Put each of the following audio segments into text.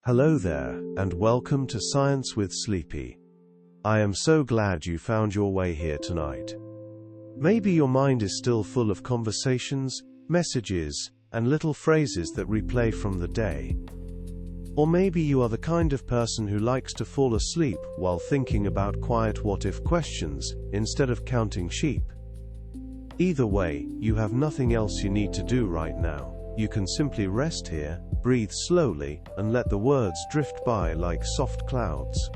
Hello there, and welcome to Science with Sleepy. I am so glad you found your way here tonight. Maybe your mind is still full of conversations, messages, and little phrases that replay from the day. Or maybe you are the kind of person who likes to fall asleep while thinking about quiet what-if questions, instead of counting sheep. Either way, you have nothing else you need to do right now. You can simply rest here, breathe slowly, and let the words drift by like soft clouds.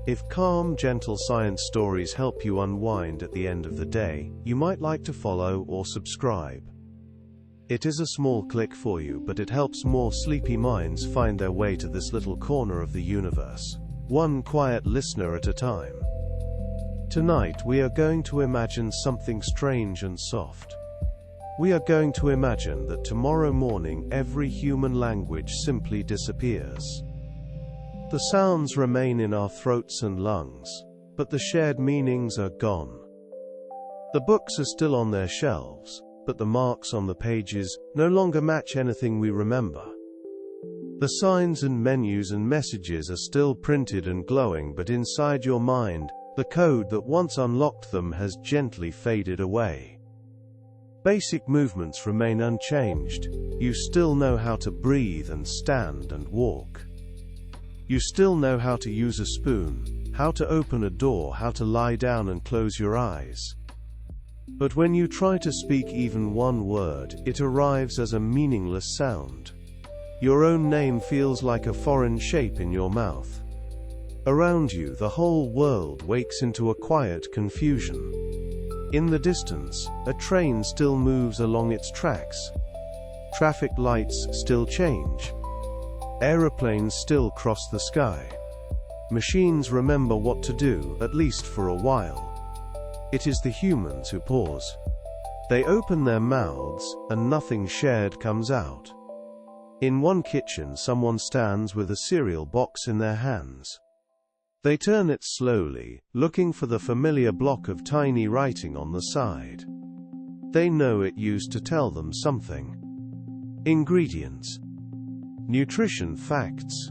If calm, gentle science stories help you unwind at the end of the day, you might like to follow or subscribe. It is a small click for you, but it helps more sleepy minds find their way to this little corner of the universe, one quiet listener at a time. Tonight we are going to imagine something strange and soft. We are going to imagine that tomorrow morning every human language simply disappears. The sounds remain in our throats and lungs, but the shared meanings are gone. The books are still on their shelves, but the marks on the pages no longer match anything we remember. The signs and menus and messages are still printed and glowing, but inside your mind, the code that once unlocked them has gently faded away. Basic movements remain unchanged. You still know how to breathe and stand and walk. You still know how to use a spoon, how to open a door, how to lie down and close your eyes. But when you try to speak even one word, it arrives as a meaningless sound. Your own name feels like a foreign shape in your mouth. Around you, the whole world wakes into a quiet confusion. In the distance, a train still moves along its tracks. Traffic lights still change. Aeroplanes still cross the sky. Machines remember what to do, at least for a while. It is the humans who pause. They open their mouths, and nothing shared comes out. In one kitchen, someone stands with a cereal box in their hands. They turn it slowly, looking for the familiar block of tiny writing on the side. They know it used to tell them something. Ingredients. Nutrition facts.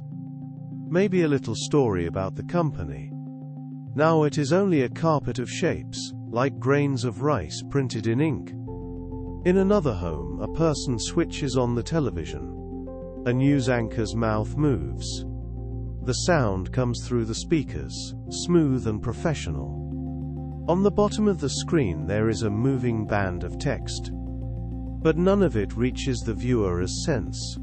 Maybe a little story about the company. Now it is only a carpet of shapes, like grains of rice printed in ink. In another home, a person switches on the television. A news anchor's mouth moves. The sound comes through the speakers, smooth and professional. On the bottom of the screen there is a moving band of text. But none of it reaches the viewer as sense.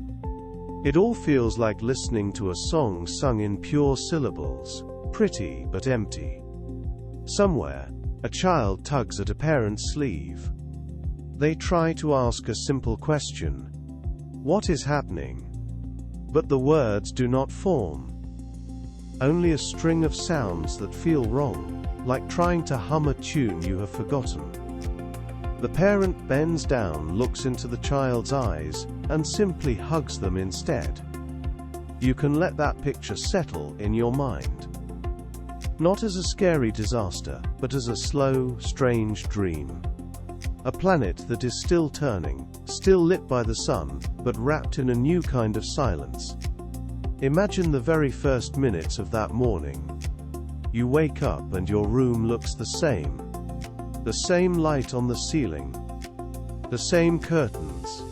It all feels like listening to a song sung in pure syllables, pretty but empty. Somewhere, a child tugs at a parent's sleeve. They try to ask a simple question. What is happening? But the words do not form. Only a string of sounds that feel wrong, like trying to hum a tune you have forgotten. The parent bends down, looks into the child's eyes, and simply hugs them instead. You can let that picture settle in your mind. Not as a scary disaster, but as a slow, strange dream. A planet that is still turning, still lit by the sun, but wrapped in a new kind of silence. Imagine the very first minutes of that morning. You wake up and your room looks the same. The same light on the ceiling. The same curtains.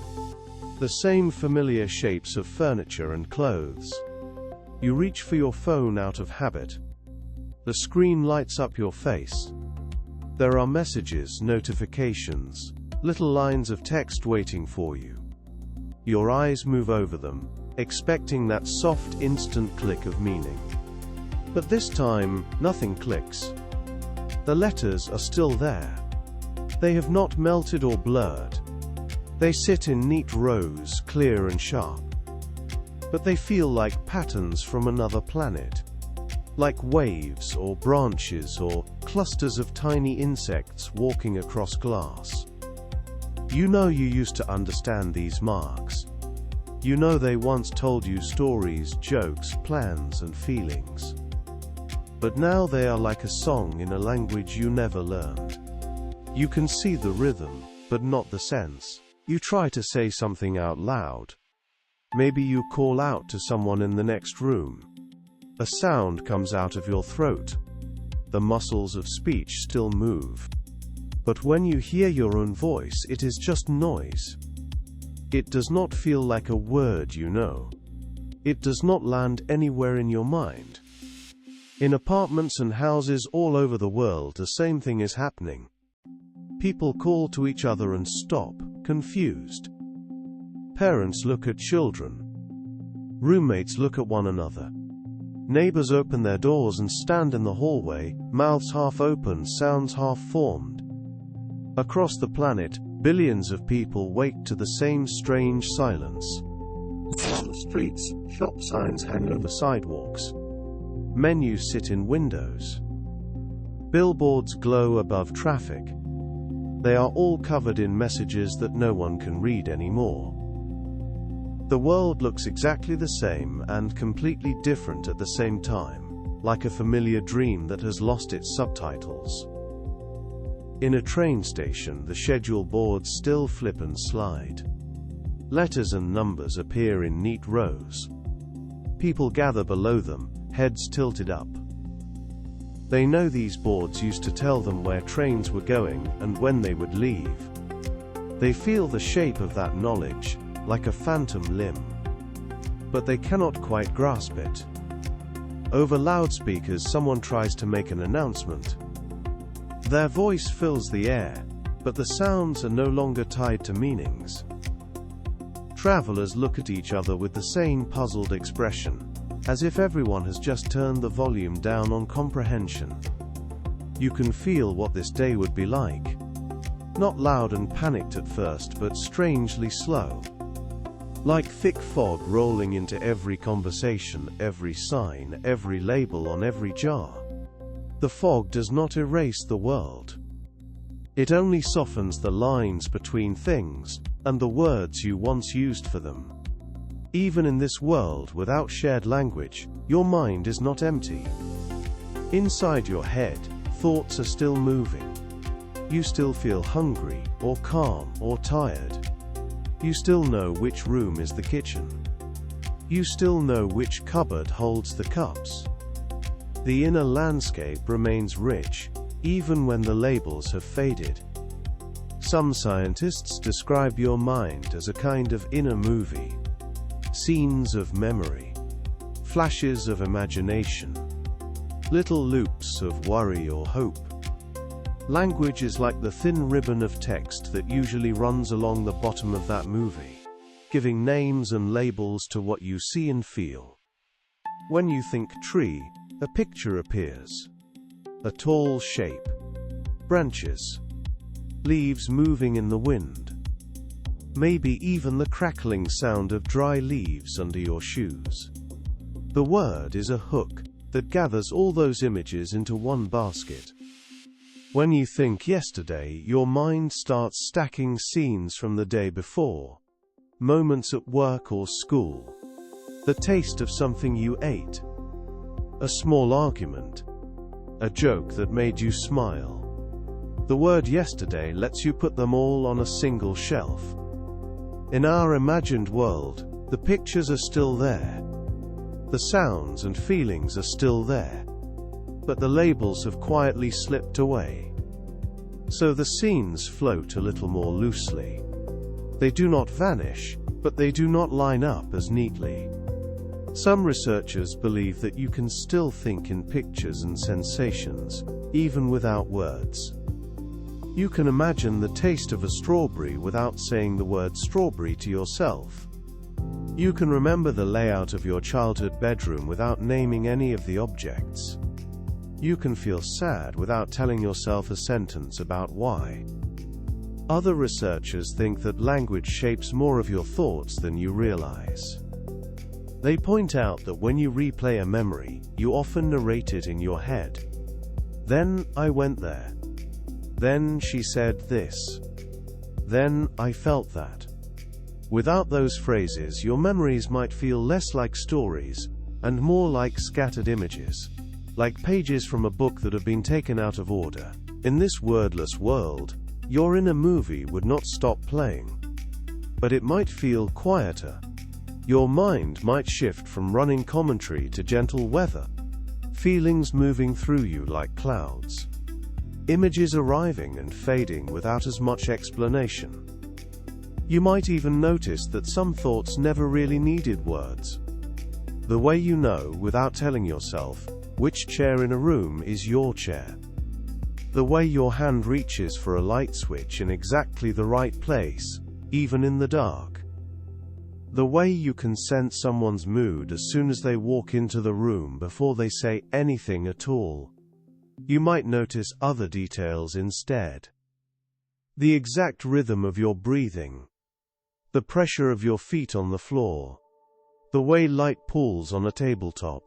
The same familiar shapes of furniture and clothes. You reach for your phone out of habit. The screen lights up your face. There are messages, notifications, little lines of text waiting for you. Your eyes move over them, expecting that soft, instant click of meaning. But this time, nothing clicks. The letters are still there. They have not melted or blurred. They sit in neat rows, clear and sharp. But they feel like patterns from another planet. Like waves or branches or clusters of tiny insects walking across glass. You know you used to understand these marks. You know they once told you stories, jokes, plans, and feelings. But now they are like a song in a language you never learned. You can see the rhythm, but not the sense. You try to say something out loud. Maybe you call out to someone in the next room. A sound comes out of your throat. The muscles of speech still move. But when you hear your own voice, it is just noise. It does not feel like a word you know. It does not land anywhere in your mind. In apartments and houses all over the world, the same thing is happening. People call to each other and stop, confused. Parents look at children. Roommates look at one another. Neighbors open their doors and stand in the hallway, mouths half open, sounds half formed. Across the planet, billions of people wake to the same strange silence. On the streets, shop signs hang over sidewalks. Menus sit in windows. Billboards glow above traffic. They are all covered in messages that no one can read anymore. The world looks exactly the same and completely different at the same time, like a familiar dream that has lost its subtitles. In a train station, the schedule boards still flip and slide. Letters and numbers appear in neat rows. People gather below them, heads tilted up. They know these boards used to tell them where trains were going and when they would leave. They feel the shape of that knowledge, like a phantom limb. But they cannot quite grasp it. Over loudspeakers, someone tries to make an announcement. Their voice fills the air, but the sounds are no longer tied to meanings. Travelers look at each other with the same puzzled expression, as if everyone has just turned the volume down on comprehension. You can feel what this day would be like. Not loud and panicked at first, but strangely slow. Like thick fog rolling into every conversation, every sign, every label on every jar. The fog does not erase the world. It only softens the lines between things, and the words you once used for them. Even in this world without shared language, your mind is not empty. Inside your head, thoughts are still moving. You still feel hungry, or calm, or tired. You still know which room is the kitchen. You still know which cupboard holds the cups. The inner landscape remains rich, even when the labels have faded. Some scientists describe your mind as a kind of inner movie. Scenes of memory, flashes of imagination, little loops of worry or hope. Language is like the thin ribbon of text that usually runs along the bottom of that movie, giving names and labels to what you see and feel. When you think tree, a picture appears. A tall shape, branches, leaves moving in the wind. Maybe even the crackling sound of dry leaves under your shoes. The word is a hook that gathers all those images into one basket. When you think yesterday, your mind starts stacking scenes from the day before. Moments at work or school. The taste of something you ate. A small argument. A joke that made you smile. The word yesterday lets you put them all on a single shelf. In our imagined world, the pictures are still there. The sounds and feelings are still there. But the labels have quietly slipped away. So the scenes float a little more loosely. They do not vanish, but they do not line up as neatly. Some researchers believe that you can still think in pictures and sensations, even without words. You can imagine the taste of a strawberry without saying the word strawberry to yourself. You can remember the layout of your childhood bedroom without naming any of the objects. You can feel sad without telling yourself a sentence about why. Other researchers think that language shapes more of your thoughts than you realize. They point out that when you replay a memory, you often narrate it in your head. Then I went there. Then she said this. Then I felt that. Without those phrases, your memories might feel less like stories, and more like scattered images, like pages from a book that have been taken out of order. In this wordless world, your inner movie would not stop playing. But it might feel quieter. Your mind might shift from running commentary to gentle weather, feelings moving through you like clouds, images arriving and fading without as much explanation. You might even notice that some thoughts never really needed words. The way you know, without telling yourself, which chair in a room is your chair. The way your hand reaches for a light switch in exactly the right place, even in the dark. The way you can sense someone's mood as soon as they walk into the room before they say anything at all. You might notice other details instead. The exact rhythm of your breathing. The pressure of your feet on the floor. The way light pulls on a tabletop.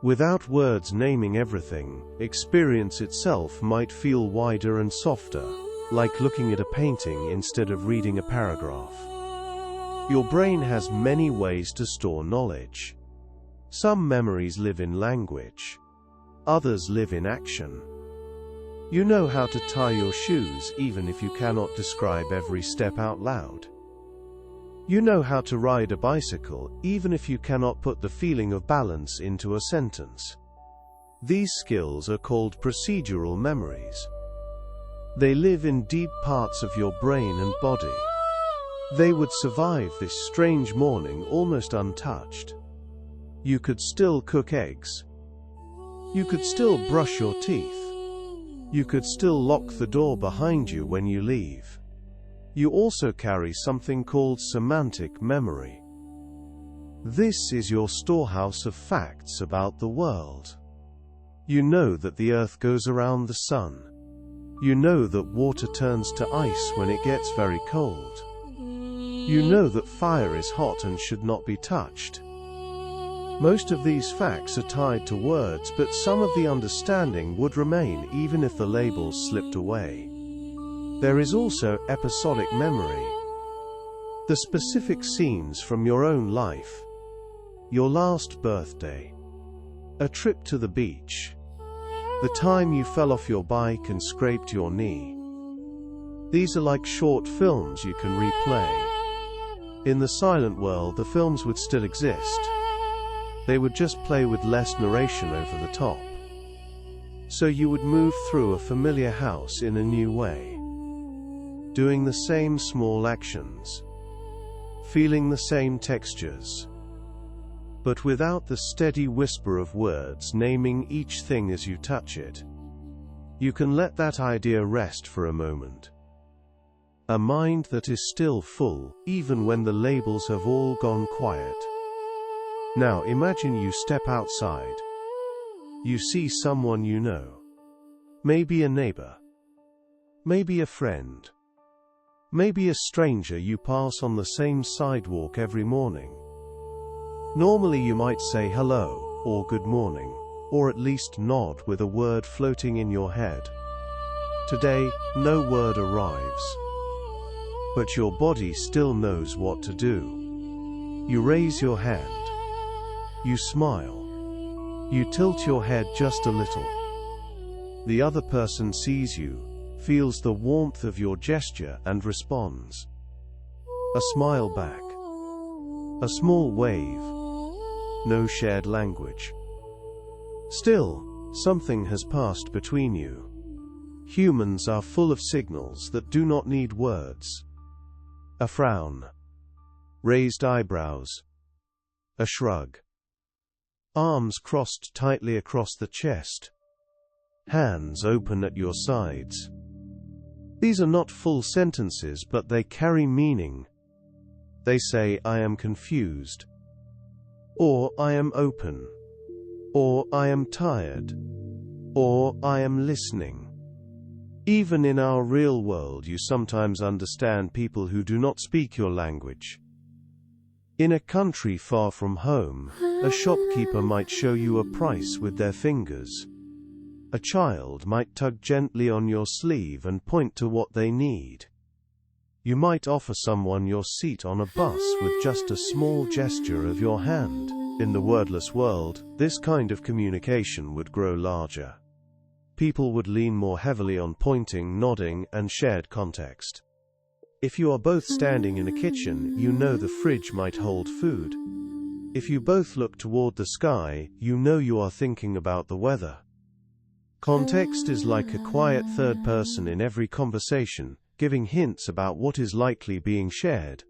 Without words naming everything, experience itself might feel wider and softer, like looking at a painting instead of reading a paragraph. Your brain has many ways to store knowledge. Some memories live in language. Others live in action. You know how to tie your shoes even if you cannot describe every step out loud. You know how to ride a bicycle even if you cannot put the feeling of balance into a sentence. These skills are called procedural memories. They live in deep parts of your brain and body. They would survive this strange morning almost untouched. You could still cook eggs. You could still brush your teeth. You could still lock the door behind you when you leave. You also carry something called semantic memory. This is your storehouse of facts about the world. You know that the earth goes around the sun. You know that water turns to ice when it gets very cold. You know that fire is hot and should not be touched. Most of these facts are tied to words, but some of the understanding would remain even if the labels slipped away. There is also episodic memory. The specific scenes from your own life. Your last birthday. A trip to the beach. The time you fell off your bike and scraped your knee. These are like short films you can replay. In the silent world, the films would still exist. They would just play with less narration over the top. So you would move through a familiar house in a new way. Doing the same small actions. Feeling the same textures. But without the steady whisper of words naming each thing as you touch it. You can let that idea rest for a moment. A mind that is still full, even when the labels have all gone quiet. Now imagine you step outside. You see someone you know. Maybe a neighbor. Maybe a friend. Maybe a stranger you pass on the same sidewalk every morning. Normally you might say hello, or good morning, or at least nod with a word floating in your head. Today, no word arrives. But your body still knows what to do. You raise your hand. You smile. You tilt your head just a little. The other person sees you, feels the warmth of your gesture and responds. A smile back. A small wave. No shared language. Still, something has passed between you. Humans are full of signals that do not need words. A frown. Raised eyebrows. A shrug. Arms crossed tightly across the chest. Hands open at your sides. These are not full sentences, but they carry meaning. They say, I am confused. Or I am open. Or I am tired. Or I am listening. Even in our real world, you sometimes understand people who do not speak your language. In a country far from home, a shopkeeper might show you a price with their fingers. A child might tug gently on your sleeve and point to what they need. You might offer someone your seat on a bus with just a small gesture of your hand. In the wordless world, this kind of communication would grow larger. People would lean more heavily on pointing, nodding, and shared context. If you are both standing in a kitchen, you know the fridge might hold food. If you both look toward the sky, you know you are thinking about the weather. Context is like a quiet third person in every conversation, giving hints about what is likely being shared.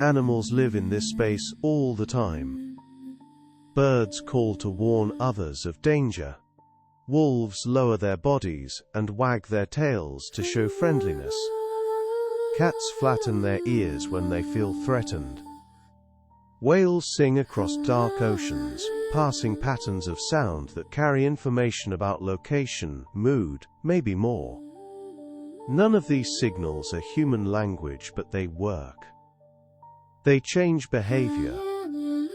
Animals live in this space all the time. Birds call to warn others of danger. Wolves lower their bodies and wag their tails to show friendliness. Cats flatten their ears when they feel threatened. Whales sing across dark oceans, passing patterns of sound that carry information about location, mood, maybe more. None of these signals are human language, but they work. They change behavior.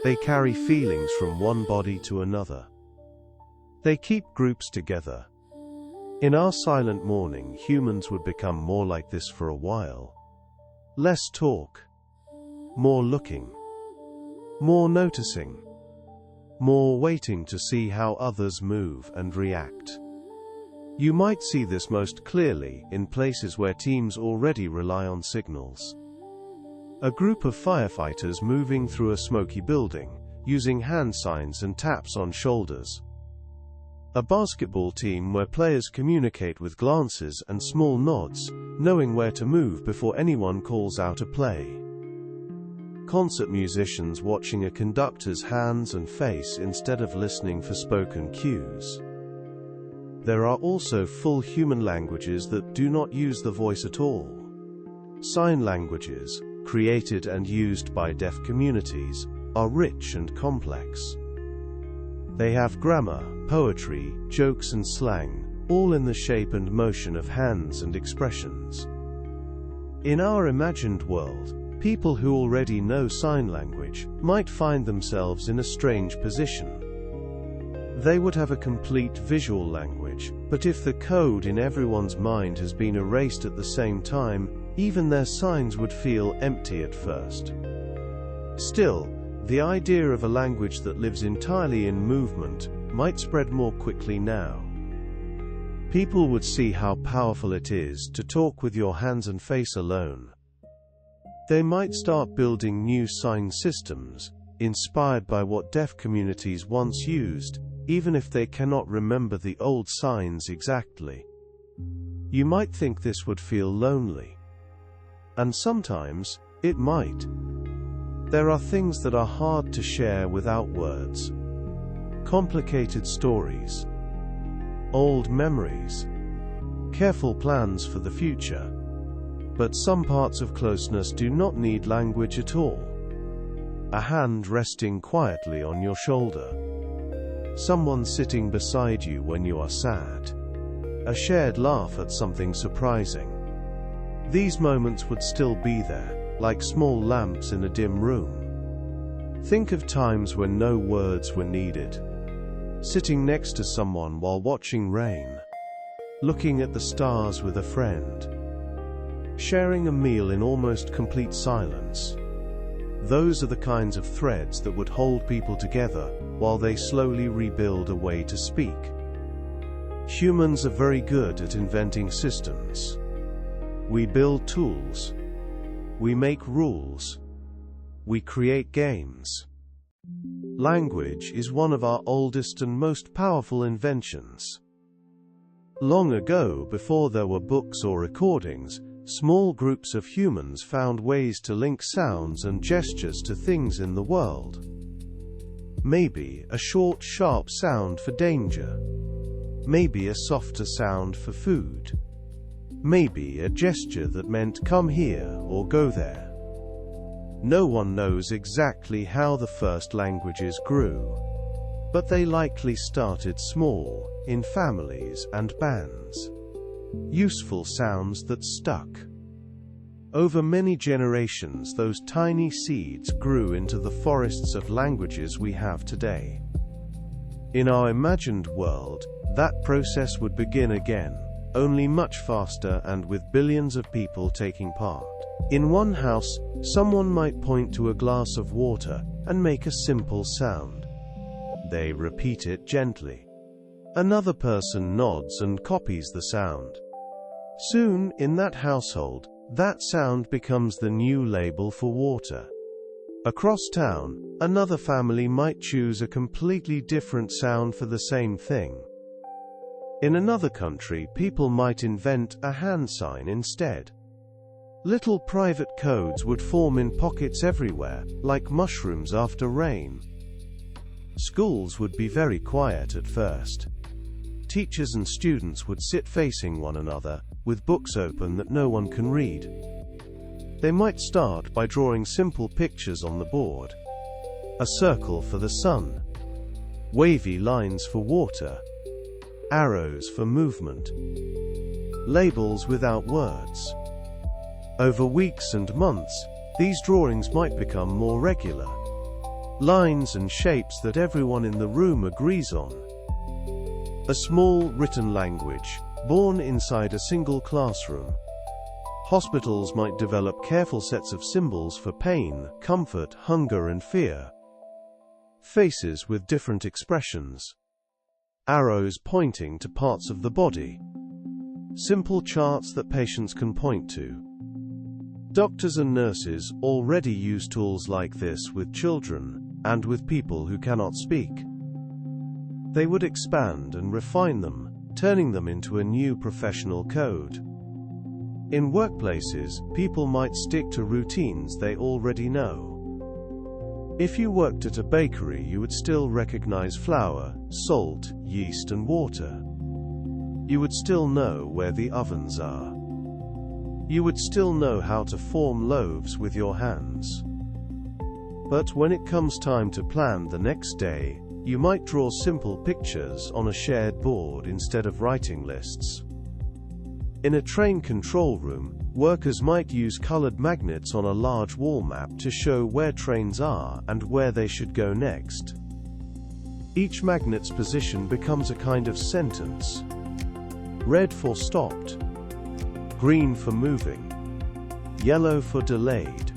They carry feelings from one body to another. They keep groups together. In our silent mourning, humans would become more like this for a while. Less talk, more looking, more noticing, more waiting to see how others move and react. You might see this most clearly in places where teams already rely on signals. A group of firefighters moving through a smoky building, using hand signs and taps on shoulders. A basketball team where players communicate with glances and small nods, knowing where to move before anyone calls out a play. Concert musicians watching a conductor's hands and face instead of listening for spoken cues. There are also full human languages that do not use the voice at all. Sign languages, created and used by deaf communities, are rich and complex. They have grammar, poetry, jokes and slang, all in the shape and motion of hands and expressions. In our imagined world, people who already know sign language might find themselves in a strange position. They would have a complete visual language, but if the code in everyone's mind has been erased at the same time, even their signs would feel empty at first. Still, the idea of a language that lives entirely in movement might spread more quickly now. People would see how powerful it is to talk with your hands and face alone. They might start building new sign systems, inspired by what deaf communities once used, even if they cannot remember the old signs exactly. You might think this would feel lonely. And sometimes, it might. There are things that are hard to share without words. Complicated stories, old memories, careful plans for the future. But some parts of closeness do not need language at all. A hand resting quietly on your shoulder. Someone sitting beside you when you are sad. A shared laugh at something surprising. These moments would still be there, like small lamps in a dim room. Think of times when no words were needed. Sitting next to someone while watching rain. Looking at the stars with a friend. Sharing a meal in almost complete silence. Those are the kinds of threads that would hold people together while they slowly rebuild a way to speak. Humans are very good at inventing systems. We build tools. We make rules. We create games. Language is one of our oldest and most powerful inventions. Long ago, before there were books or recordings, small groups of humans found ways to link sounds and gestures to things in the world. Maybe a short, sharp sound for danger. Maybe a softer sound for food. Maybe a gesture that meant come here or go there. No one knows exactly how the first languages grew, but they likely started small, in families and bands. Useful sounds that stuck. Over many generations, those tiny seeds grew into the forests of languages we have today. In our imagined world, that process would begin again, only much faster and with billions of people taking part. In one house, someone might point to a glass of water and make a simple sound. They repeat it gently. Another person nods and copies the sound. Soon, in that household, That sound becomes the new label for water. Across town, another family might choose a completely different sound for the same thing. In another country, people might invent a hand sign instead. Little private codes would form in pockets everywhere, like mushrooms after rain. Schools would be very quiet at first. Teachers and students would sit facing one another, with books open that no one can read. They might start by drawing simple pictures on the board. A circle for the sun, wavy lines for water, arrows for movement, labels without words. Over weeks and months, these drawings might become more regular. Lines and shapes that everyone in the room agrees on. A small written language, born inside a single classroom. Hospitals might develop careful sets of symbols for pain, comfort, hunger, and fear. Faces with different expressions. Arrows pointing to parts of the body. Simple charts that patients can point to. Doctors and nurses already use tools like this with children, and with people who cannot speak. They would expand and refine them, turning them into a new professional code. In workplaces, people might stick to routines they already know. If you worked at a bakery, you would still recognize flour, salt, yeast, and water. You would still know where the ovens are. You would still know how to form loaves with your hands. But when it comes time to plan the next day, you might draw simple pictures on a shared board instead of writing lists. In a train control room, workers might use colored magnets on a large wall map to show where trains are and where they should go next. Each magnet's position becomes a kind of sentence. Red for stopped, green for moving, yellow for delayed.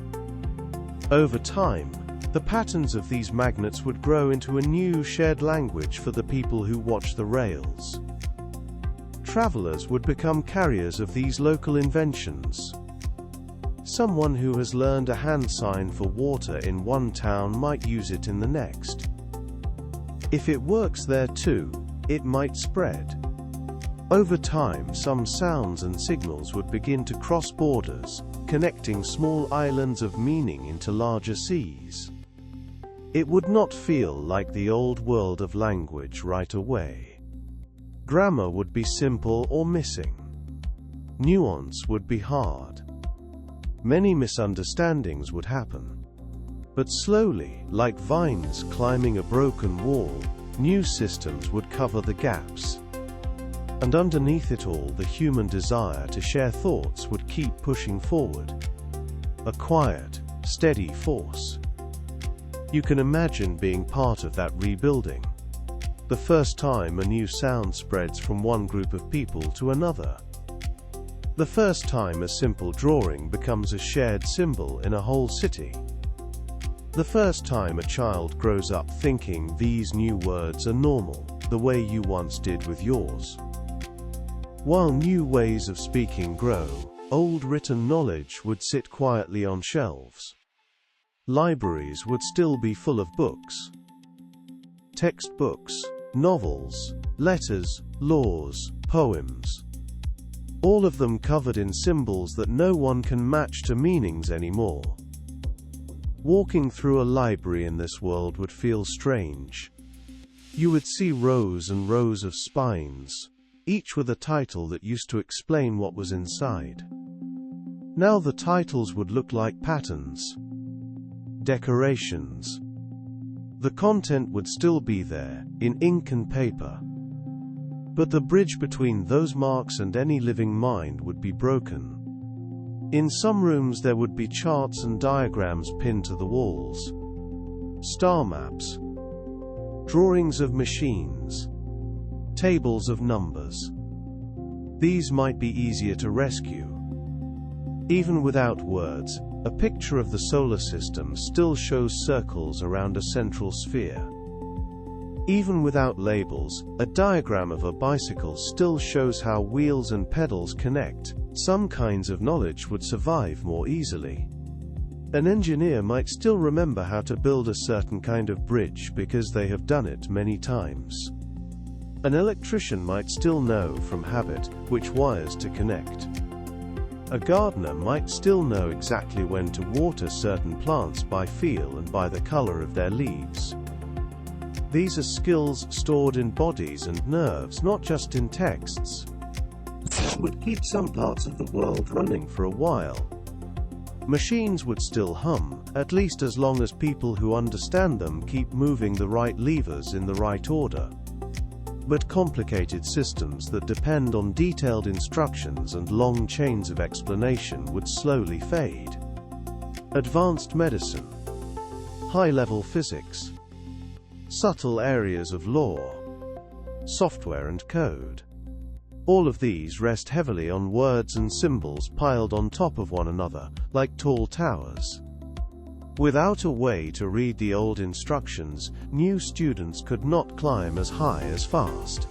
Over time, the patterns of these magnets would grow into a new shared language for the people who watch the rails. Travelers would become carriers of these local inventions. Someone who has learned a hand sign for water in one town might use it in the next. If it works there too, it might spread. Over time, some sounds and signals would begin to cross borders, connecting small islands of meaning into larger seas. It would not feel like the old world of language right away. Grammar would be simple or missing. Nuance would be hard. Many misunderstandings would happen. But slowly, like vines climbing a broken wall, new systems would cover the gaps. And underneath it all, the human desire to share thoughts would keep pushing forward. A quiet, steady force. You can imagine being part of that rebuilding. The first time a new sound spreads from one group of people to another. The first time a simple drawing becomes a shared symbol in a whole city. The first time a child grows up thinking these new words are normal, the way you once did with yours. While new ways of speaking grow, old written knowledge would sit quietly on shelves. Libraries would still be full of books. Textbooks, novels, letters, laws, poems. All of them covered in symbols that no one can match to meanings anymore. Walking through a library in this world would feel strange. You would see rows and rows of spines, each with a title that used to explain what was inside. Now the titles would look like patterns. Decorations. The content would still be there, in ink and paper. But the bridge between those marks and any living mind would be broken. In some rooms there would be charts and diagrams pinned to the walls. Star maps. Drawings of machines. Tables of numbers. These might be easier to rescue. Even without words, a picture of the solar system still shows circles around a central sphere. Even without labels, a diagram of a bicycle still shows how wheels and pedals connect, Some kinds of knowledge would survive more easily. An engineer might still remember how to build a certain kind of bridge because they have done it many times. An electrician might still know from habit which wires to connect. A gardener might still know exactly when to water certain plants by feel and by the color of their leaves. These are skills stored in bodies and nerves, not just in texts. This would keep some parts of the world running for a while. Machines would still hum, at least as long as people who understand them keep moving the right levers in the right order. But complicated systems that depend on detailed instructions and long chains of explanation would slowly fade. Advanced medicine, high-level physics, subtle areas of law, software and code. All of these rest heavily on words and symbols piled on top of one another, like tall towers. Without a way to read the old instructions, new students could not climb as high as fast.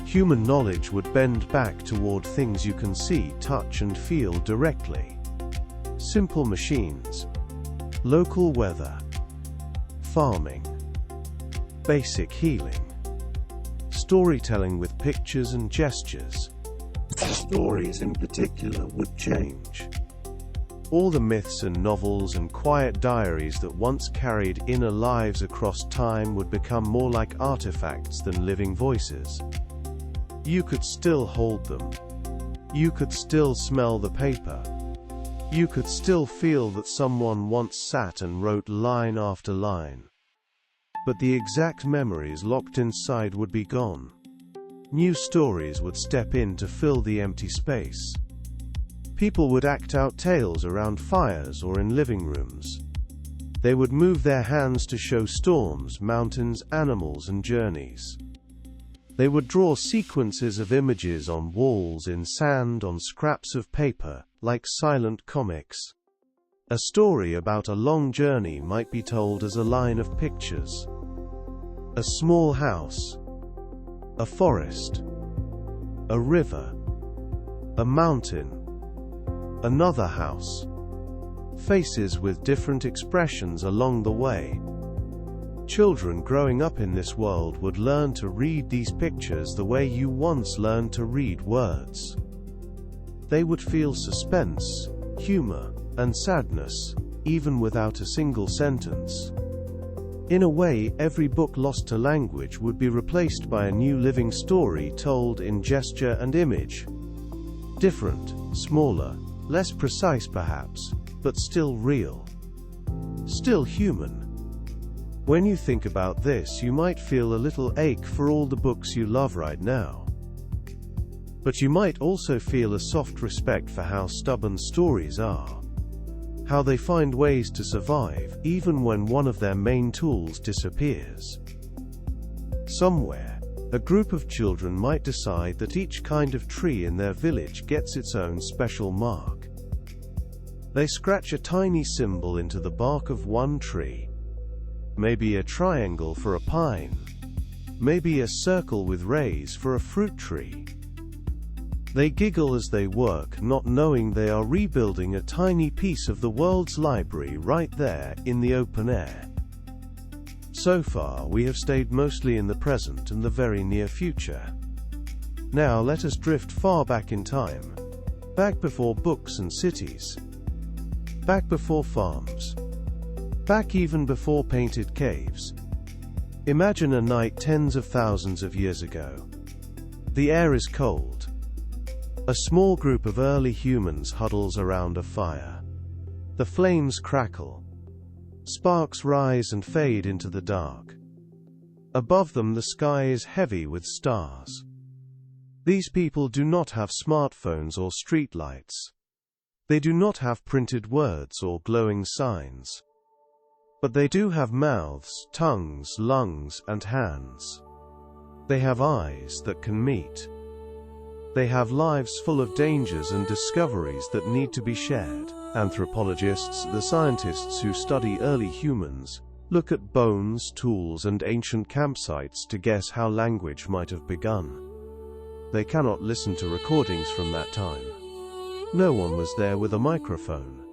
Human knowledge would bend back toward things you can see, touch and feel directly. Simple machines, local weather, farming, basic healing, storytelling with pictures and gestures. Stories in particular would change. All the myths and novels and quiet diaries that once carried inner lives across time would become more like artifacts than living voices. You could still hold them. You could still smell the paper. You could still feel that someone once sat and wrote line after line. But the exact memories locked inside would be gone. New stories would step in to fill the empty space. People would act out tales around fires or in living rooms. They would move their hands to show storms, mountains, animals, and journeys. They would draw sequences of images on walls, in sand, on scraps of paper, like silent comics. A story about a long journey might be told as a line of pictures. A small house, a forest, a river, a mountain, another house. Faces with different expressions along the way. Children growing up in this world would learn to read these pictures the way you once learned to read words. They would feel suspense, humor, and sadness, even without a single sentence. In a way, every book lost to language would be replaced by a new living story told in gesture and image. Different, smaller, less precise perhaps, but still real. Still human. When you think about this, you might feel a little ache for all the books you love right now. But you might also feel a soft respect for how stubborn stories are. How they find ways to survive, even when one of their main tools disappears. Somewhere, a group of children might decide that each kind of tree in their village gets its own special mark. They scratch a tiny symbol into the bark of one tree. Maybe a triangle for a pine. Maybe a circle with rays for a fruit tree. They giggle as they work, not knowing they are rebuilding a tiny piece of the world's library right there, in the open air. So far, we have stayed mostly in the present and the very near future. Now let us drift far back in time. Back before books and cities. Back before farms. Back even before painted caves. Imagine a night tens of thousands of years ago. The air is cold. A small group of early humans huddles around a fire. The flames crackle. Sparks rise and fade into the dark. Above them the sky is heavy with stars. These people do not have smartphones or streetlights. They do not have printed words or glowing signs. But they do have mouths, tongues, lungs, and hands. They have eyes that can meet. They have lives full of dangers and discoveries that need to be shared. Anthropologists, the scientists who study early humans, look at bones, tools, and ancient campsites to guess how language might have begun. They cannot listen to recordings from that time. No one was there with a microphone.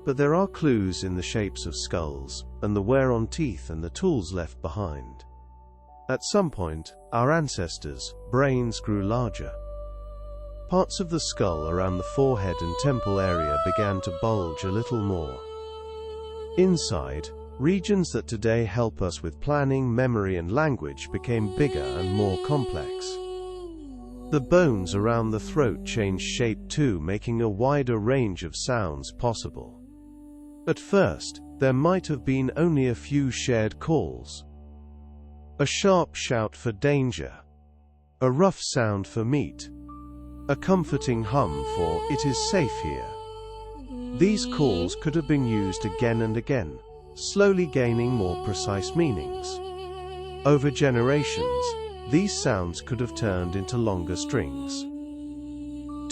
But there are clues in the shapes of skulls, and the wear on teeth and the tools left behind. At some point, our ancestors' brains grew larger. Parts of the skull around the forehead and temple area began to bulge a little more. Inside, regions that today help us with planning, memory, and language became bigger and more complex. The bones around the throat changed shape too, making a wider range of sounds possible. At first, there might have been only a few shared calls. A sharp shout for danger. A rough sound for meat. A comforting hum for "it is safe here." These calls could have been used again and again, slowly gaining more precise meanings. Over generations, these sounds could have turned into longer strings.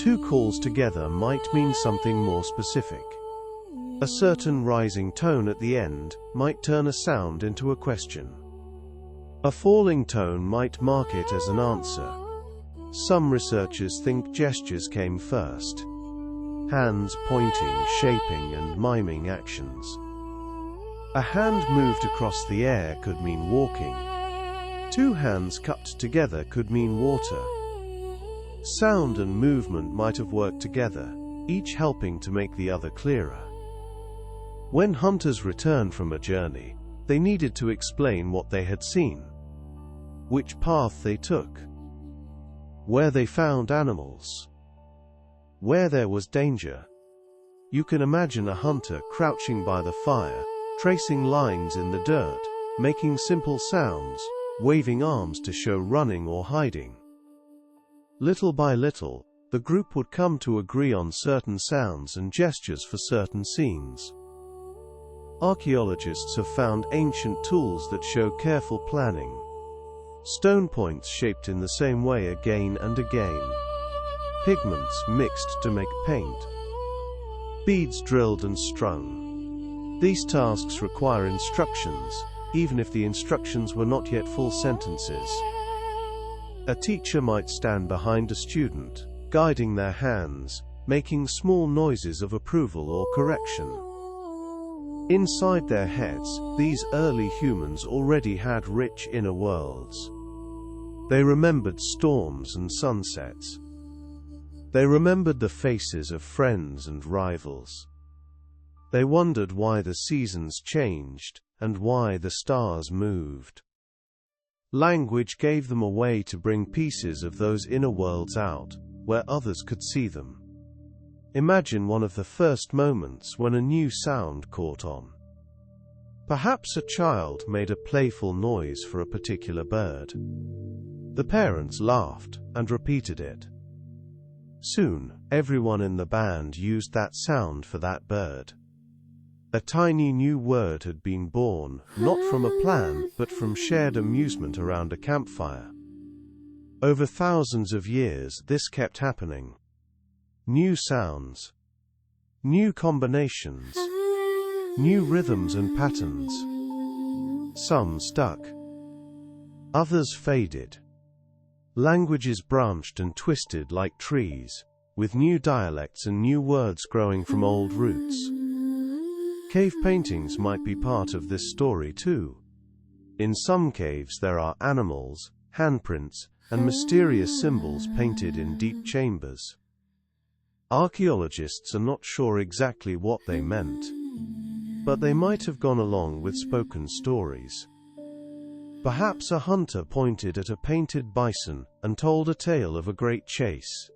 Two calls together might mean something more specific. A certain rising tone at the end might turn a sound into a question. A falling tone might mark it as an answer. Some researchers think gestures came first. Hands pointing, shaping, and miming actions. A hand moved across the air could mean walking. Two hands cupped together could mean water. Sound and movement might have worked together, each helping to make the other clearer. When hunters returned from a journey, they needed to explain what they had seen, which path they took, where they found animals, where there was danger. You can imagine a hunter crouching by the fire, tracing lines in the dirt, making simple sounds, waving arms to show running or hiding. Little by little, the group would come to agree on certain sounds and gestures for certain scenes. Archaeologists have found ancient tools that show careful planning. Stone points shaped in the same way again and again. Pigments mixed to make paint. Beads drilled and strung. These tasks require instructions, even if the instructions were not yet full sentences. A teacher might stand behind a student, guiding their hands, making small noises of approval or correction. Inside their heads, these early humans already had rich inner worlds. They remembered storms and sunsets. They remembered the faces of friends and rivals. They wondered why the seasons changed, and why the stars moved. Language gave them a way to bring pieces of those inner worlds out, where others could see them. Imagine one of the first moments when a new sound caught on. Perhaps a child made a playful noise for a particular bird. The parents laughed and repeated it. Soon, everyone in the band used that sound for that bird. A tiny new word had been born, not from a plan, but from shared amusement around a campfire. Over thousands of years, this kept happening. New sounds, new combinations, new rhythms and patterns. Some stuck. Others faded. Languages branched and twisted like trees, with new dialects and new words growing from old roots. Cave paintings might be part of this story too. In some caves there are animals, handprints, and mysterious symbols painted in deep chambers. Archaeologists are not sure exactly what they meant, but they might have gone along with spoken stories. Perhaps a hunter pointed at a painted bison and told a tale of a great chase.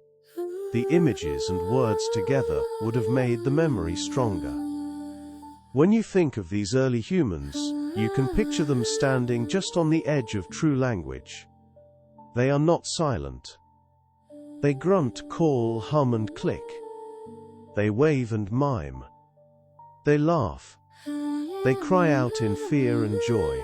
The images and words together would have made the memory stronger. When you think of these early humans, you can picture them standing just on the edge of true language. They are not silent. They grunt, call, hum, and click. They wave and mime. They laugh. They cry out in fear and joy.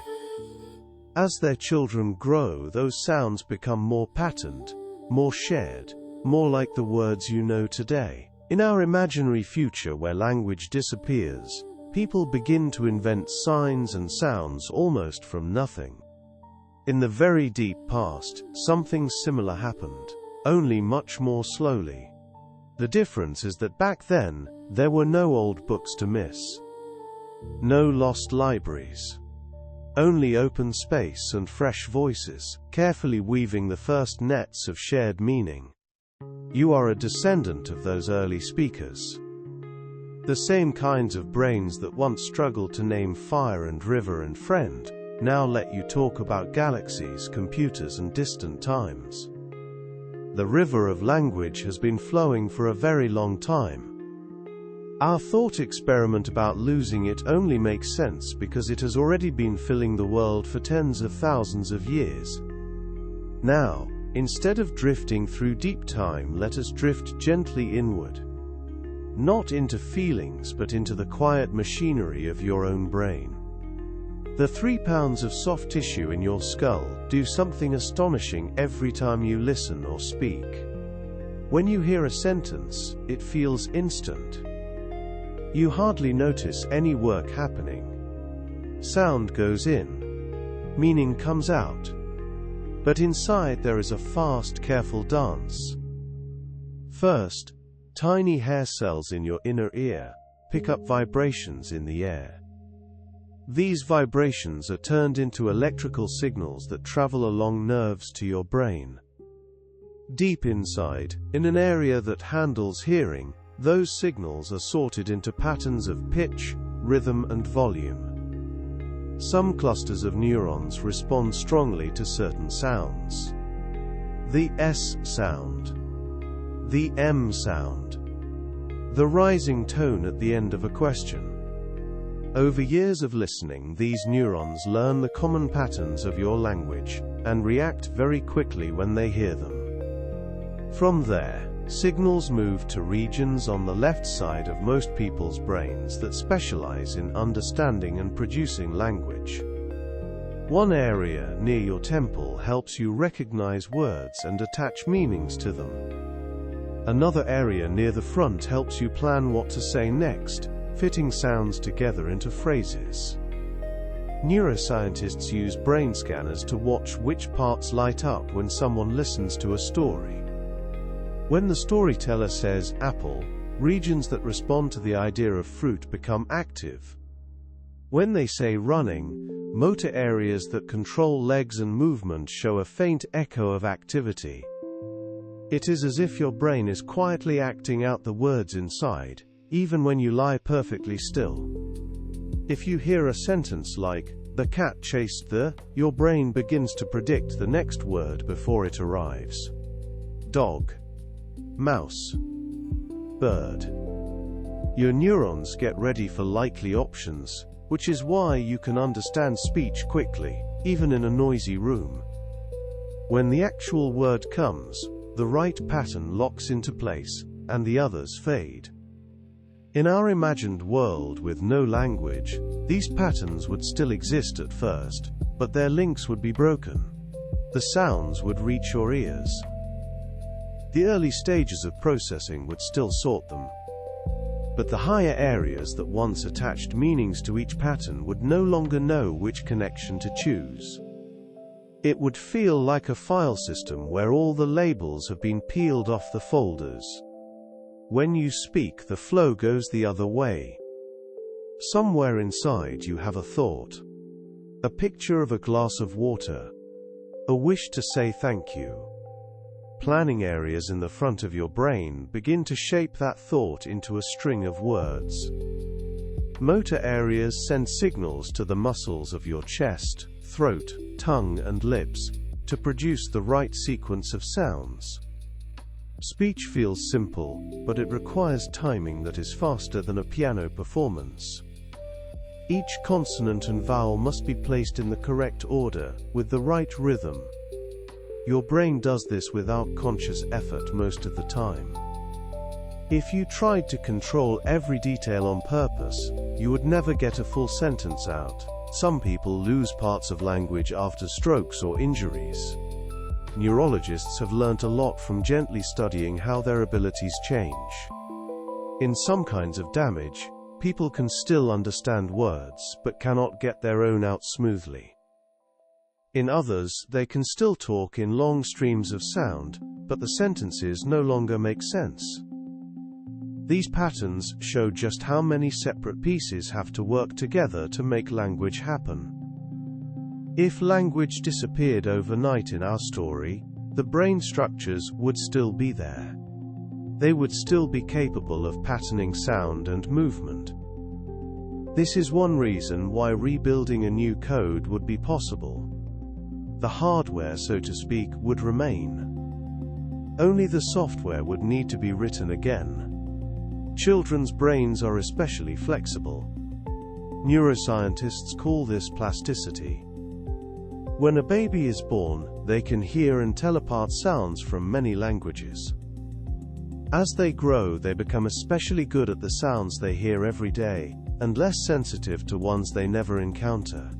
As their children grow, those sounds become more patterned, more shared, more like the words you know today. In our imaginary future where language disappears, people begin to invent signs and sounds almost from nothing. In the very deep past, something similar happened, only much more slowly. The difference is that back then, there were no old books to miss. No lost libraries. Only open space and fresh voices, carefully weaving the first nets of shared meaning. You are a descendant of those early speakers. The same kinds of brains that once struggled to name fire and river and friend, now let you talk about galaxies, computers, and distant times. The river of language has been flowing for a very long time. Our thought experiment about losing it only makes sense because it has already been filling the world for tens of thousands of years. Now, instead of drifting through deep time, let us drift gently inward. Not into feelings, but into the quiet machinery of your own brain. The 3 pounds of soft tissue in your skull do something astonishing every time you listen or speak. When you hear a sentence, it feels instant. You hardly notice any work happening. Sound goes in. Meaning comes out. But inside there is a fast, careful dance. First, tiny hair cells in your inner ear pick up vibrations in the air. These vibrations are turned into electrical signals that travel along nerves to your brain. Deep inside, in an area that handles hearing, those signals are sorted into patterns of pitch, rhythm, and volume. Some clusters of neurons respond strongly to certain sounds. The S sound. The M sound. The rising tone at the end of a question. Over years of listening, these neurons learn the common patterns of your language and react very quickly when they hear them. From there, signals move to regions on the left side of most people's brains that specialize in understanding and producing language. One area near your temple helps you recognize words and attach meanings to them. Another area near the front helps you plan what to say next, fitting sounds together into phrases. Neuroscientists use brain scanners to watch which parts light up when someone listens to a story. When the storyteller says apple, regions that respond to the idea of fruit become active. When they say running, motor areas that control legs and movement show a faint echo of activity. It is as if your brain is quietly acting out the words inside, even when you lie perfectly still. If you hear a sentence like, "The cat chased the," your brain begins to predict the next word before it arrives. Dog. Mouse. Bird. Your neurons get ready for likely options, which is why you can understand speech quickly, even in a noisy room. When the actual word comes, the right pattern locks into place, and the others fade. In our imagined world with no language, these patterns would still exist at first, but their links would be broken. The sounds would reach your ears. The early stages of processing would still sort them. But the higher areas that once attached meanings to each pattern would no longer know which connection to choose. It would feel like a file system where all the labels have been peeled off the folders. When you speak, the flow goes the other way. Somewhere inside you have a thought. A picture of a glass of water. A wish to say thank you. Planning areas in the front of your brain begin to shape that thought into a string of words. Motor areas send signals to the muscles of your chest, throat, tongue, and lips to produce the right sequence of sounds. Speech feels simple, but it requires timing that is faster than a piano performance. Each consonant and vowel must be placed in the correct order, with the right rhythm. Your brain does this without conscious effort most of the time. If you tried to control every detail on purpose, you would never get a full sentence out. Some people lose parts of language after strokes or injuries. Neurologists have learnt a lot from gently studying how their abilities change. In some kinds of damage, people can still understand words but cannot get their own out smoothly. In others, they can still talk in long streams of sound, but the sentences no longer make sense. These patterns show just how many separate pieces have to work together to make language happen. If language disappeared overnight in our story, the brain structures would still be there. They would still be capable of patterning sound and movement. This is one reason why rebuilding a new code would be possible. The hardware, so to speak, would remain. Only the software would need to be written again. Children's brains are especially flexible. Neuroscientists call this plasticity. When a baby is born, they can hear and tell apart sounds from many languages. As they grow, they become especially good at the sounds they hear every day, and less sensitive to ones they never encounter.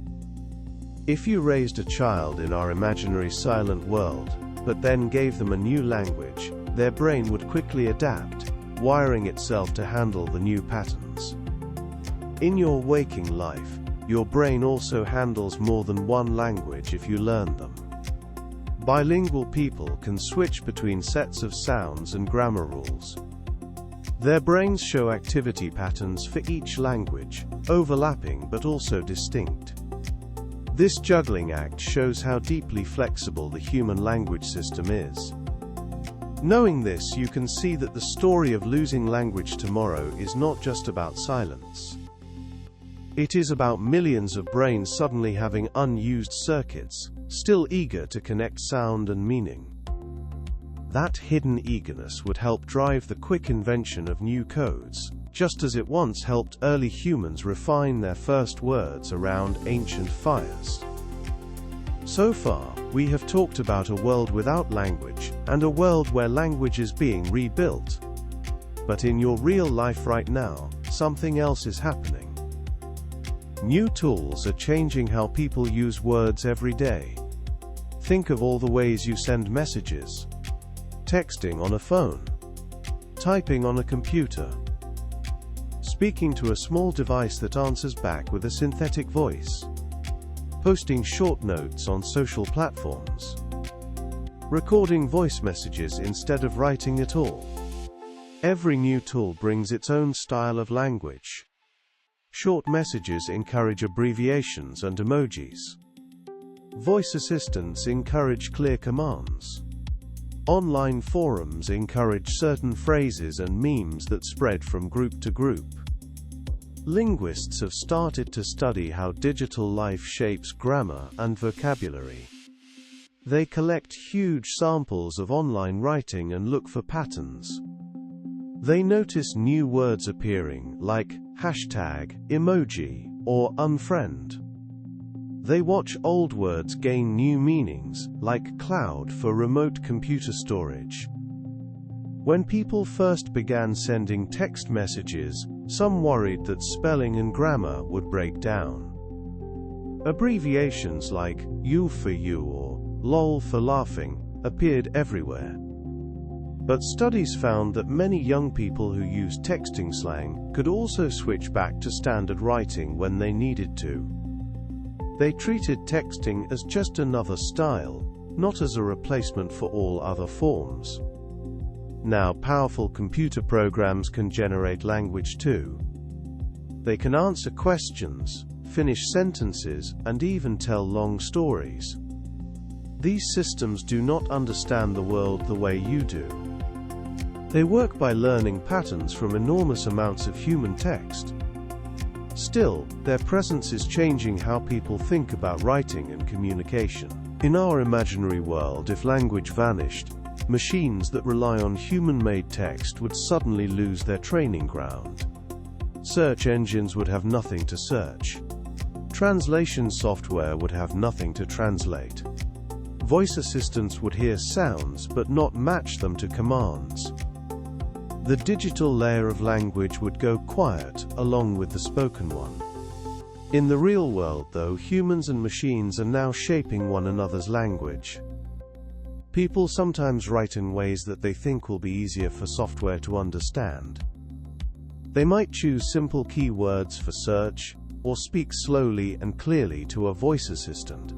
If you raised a child in our imaginary silent world, but then gave them a new language, their brain would quickly adapt, wiring itself to handle the new patterns. In your waking life, your brain also handles more than one language if you learn them. Bilingual people can switch between sets of sounds and grammar rules. Their brains show activity patterns for each language, overlapping but also distinct. This juggling act shows how deeply flexible the human language system is. Knowing this, you can see that the story of losing language tomorrow is not just about silence. It is about millions of brains suddenly having unused circuits, still eager to connect sound and meaning. That hidden eagerness would help drive the quick invention of new codes, just as it once helped early humans refine their first words around ancient fires. So far, we have talked about a world without language, and a world where language is being rebuilt. But in your real life right now, something else is happening. New tools are changing how people use words every day. Think of all the ways you send messages. Texting on a phone. Typing on a computer. Speaking to a small device that answers back with a synthetic voice. Posting short notes on social platforms. Recording voice messages instead of writing at all. Every new tool brings its own style of language. Short messages encourage abbreviations and emojis. Voice assistants encourage clear commands. Online forums encourage certain phrases and memes that spread from group to group. Linguists have started to study how digital life shapes grammar and vocabulary. They collect huge samples of online writing and look for patterns. They notice new words appearing, like hashtag, emoji, or unfriend. They watch old words gain new meanings, like cloud for remote computer storage. When people first began sending text messages, some worried that spelling and grammar would break down. Abbreviations like U for you or LOL for laughing appeared everywhere. But studies found that many young people who used texting slang could also switch back to standard writing when they needed to. They treated texting as just another style, not as a replacement for all other forms. Now powerful computer programs can generate language too. They can answer questions, finish sentences, and even tell long stories. These systems do not understand the world the way you do. They work by learning patterns from enormous amounts of human text. Still, their presence is changing how people think about writing and communication. In our imaginary world, if language vanished, machines that rely on human-made text would suddenly lose their training ground. Search engines would have nothing to search. Translation software would have nothing to translate. Voice assistants would hear sounds but not match them to commands. The digital layer of language would go quiet, along with the spoken one. In the real world, though, humans and machines are now shaping one another's language. People sometimes write in ways that they think will be easier for software to understand. They might choose simple keywords for search, or speak slowly and clearly to a voice assistant.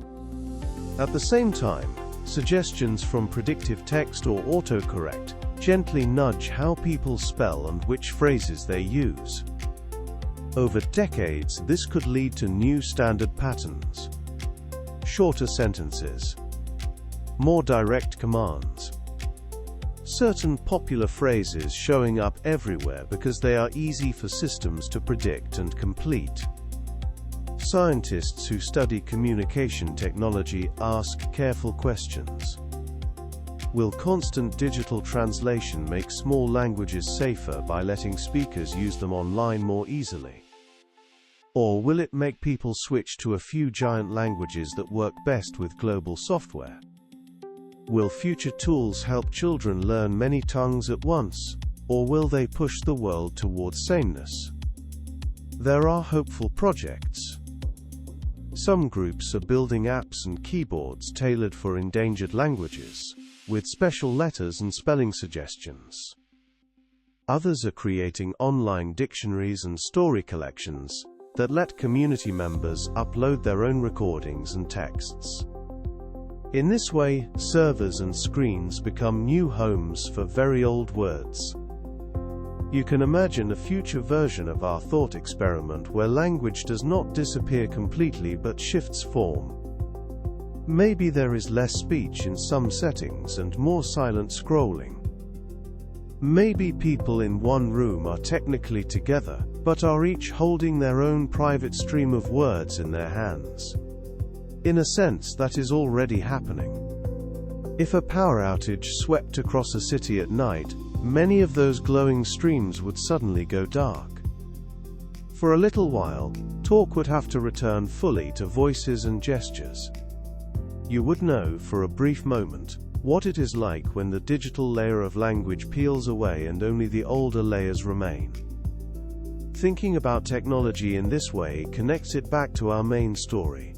At the same time, suggestions from predictive text or autocorrect Gently nudge how people spell and which phrases they use. Over decades, this could lead to new standard patterns. Shorter sentences. More direct commands. Certain popular phrases showing up everywhere because they are easy for systems to predict and complete. Scientists who study communication technology ask careful questions. Will constant digital translation make small languages safer by letting speakers use them online more easily? Or will it make people switch to a few giant languages that work best with global software? Will future tools help children learn many tongues at once, or will they push the world towards sameness? There are hopeful projects. Some groups are building apps and keyboards tailored for endangered languages, with special letters and spelling suggestions. Others are creating online dictionaries and story collections that let community members upload their own recordings and texts. In this way, servers and screens become new homes for very old words. You can imagine a future version of our thought experiment where language does not disappear completely but shifts form. Maybe there is less speech in some settings and more silent scrolling. Maybe people in one room are technically together, but are each holding their own private stream of words in their hands. In a sense, that is already happening. If a power outage swept across a city at night, many of those glowing streams would suddenly go dark. For a little while, talk would have to return fully to voices and gestures. You would know, for a brief moment, what it is like when the digital layer of language peels away and only the older layers remain. Thinking about technology in this way connects it back to our main story.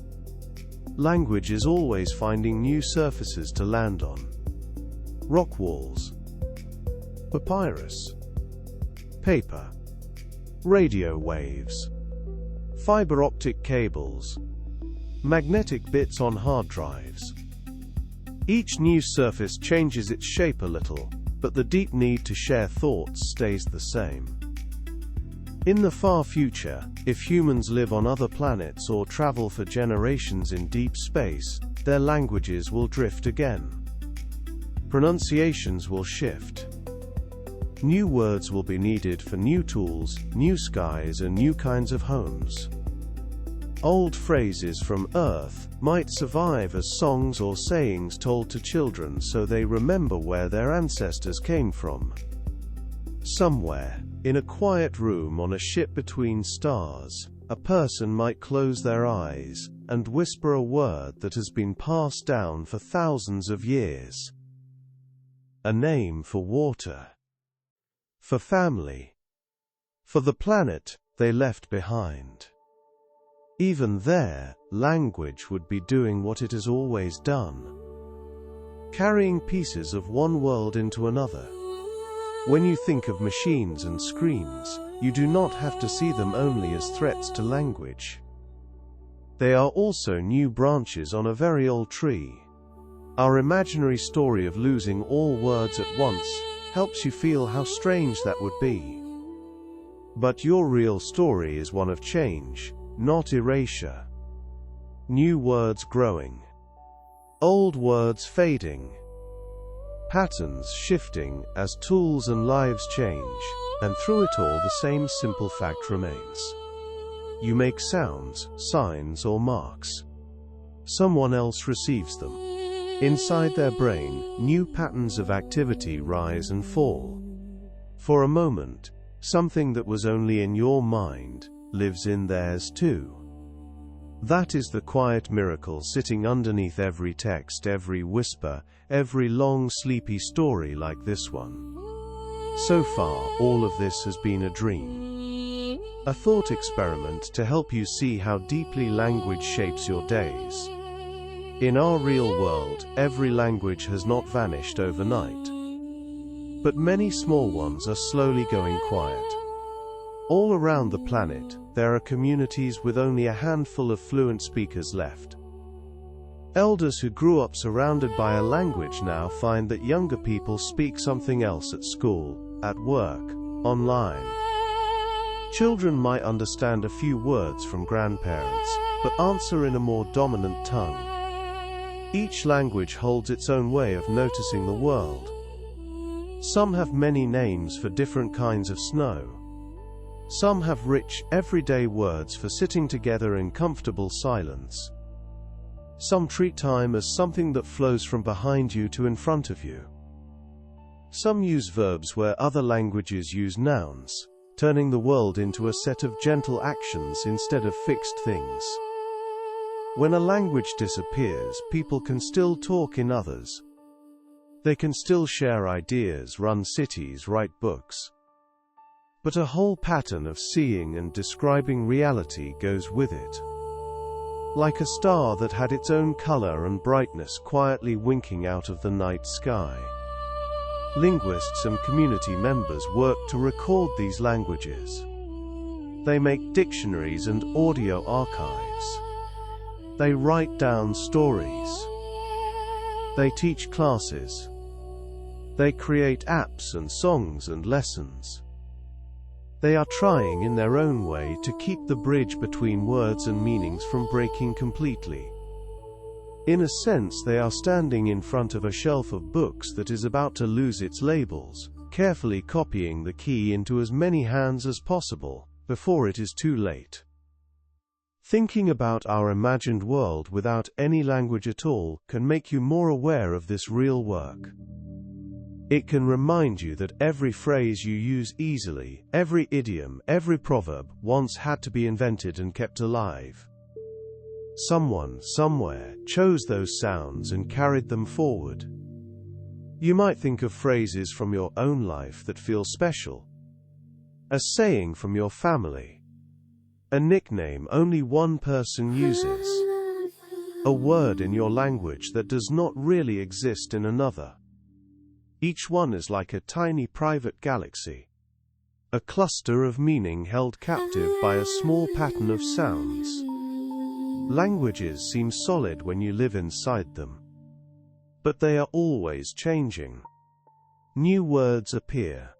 Language is always finding new surfaces to land on. Rock walls, papyrus, paper, radio waves, fiber optic cables, magnetic bits on hard drives. Each new surface changes its shape a little, but the deep need to share thoughts stays the same. In the far future, if humans live on other planets or travel for generations in deep space, their languages will drift again. Pronunciations will shift. New words will be needed for new tools, new skies, and new kinds of homes. Old phrases from Earth might survive as songs or sayings told to children so they remember where their ancestors came from. Somewhere, in a quiet room on a ship between stars, a person might close their eyes and whisper a word that has been passed down for thousands of years. A name for water, for family, for the planet they left behind. Even there, language would be doing what it has always done, carrying pieces of one world into another. When you think of machines and screens, you do not have to see them only as threats to language. They are also new branches on a very old tree. Our imaginary story of losing all words at once helps you feel how strange that would be. But your real story is one of change, not erasure. New words growing, old words fading, patterns shifting as tools and lives change, and through it all the same simple fact remains. You make sounds, signs, or marks. Someone else receives them. Inside their brain, new patterns of activity rise and fall. For a moment, something that was only in your mind lives in theirs too. That is the quiet miracle sitting underneath every text, every whisper, every long sleepy story like this one. So far, all of this has been a dream. A thought experiment to help you see how deeply language shapes your days. In our real world, every language has not vanished overnight. But many small ones are slowly going quiet. All around the planet, there are communities with only a handful of fluent speakers left. Elders who grew up surrounded by a language now find that younger people speak something else at school, at work, online. Children might understand a few words from grandparents, but answer in a more dominant tongue. Each language holds its own way of noticing the world. Some have many names for different kinds of snow. Some have rich, everyday words for sitting together in comfortable silence. Some treat time as something that flows from behind you to in front of you. Some use verbs where other languages use nouns, turning the world into a set of gentle actions instead of fixed things. When a language disappears, people can still talk in others. They can still share ideas, run cities, write books. But a whole pattern of seeing and describing reality goes with it. Like a star that had its own color and brightness quietly winking out of the night sky. Linguists and community members work to record these languages. They make dictionaries and audio archives. They write down stories. They teach classes. They create apps and songs and lessons. They are trying in their own way to keep the bridge between words and meanings from breaking completely. In a sense, they are standing in front of a shelf of books that is about to lose its labels, carefully copying the key into as many hands as possible, before it is too late. Thinking about our imagined world without any language at all can make you more aware of this real work. It can remind you that every phrase you use easily, every idiom, every proverb, once had to be invented and kept alive. Someone, somewhere, chose those sounds and carried them forward. You might think of phrases from your own life that feel special. A saying from your family. A nickname only one person uses. A word in your language that does not really exist in another. Each one is like a tiny private galaxy. A cluster of meaning held captive by a small pattern of sounds. Languages seem solid when you live inside them. But they are always changing. New words appear.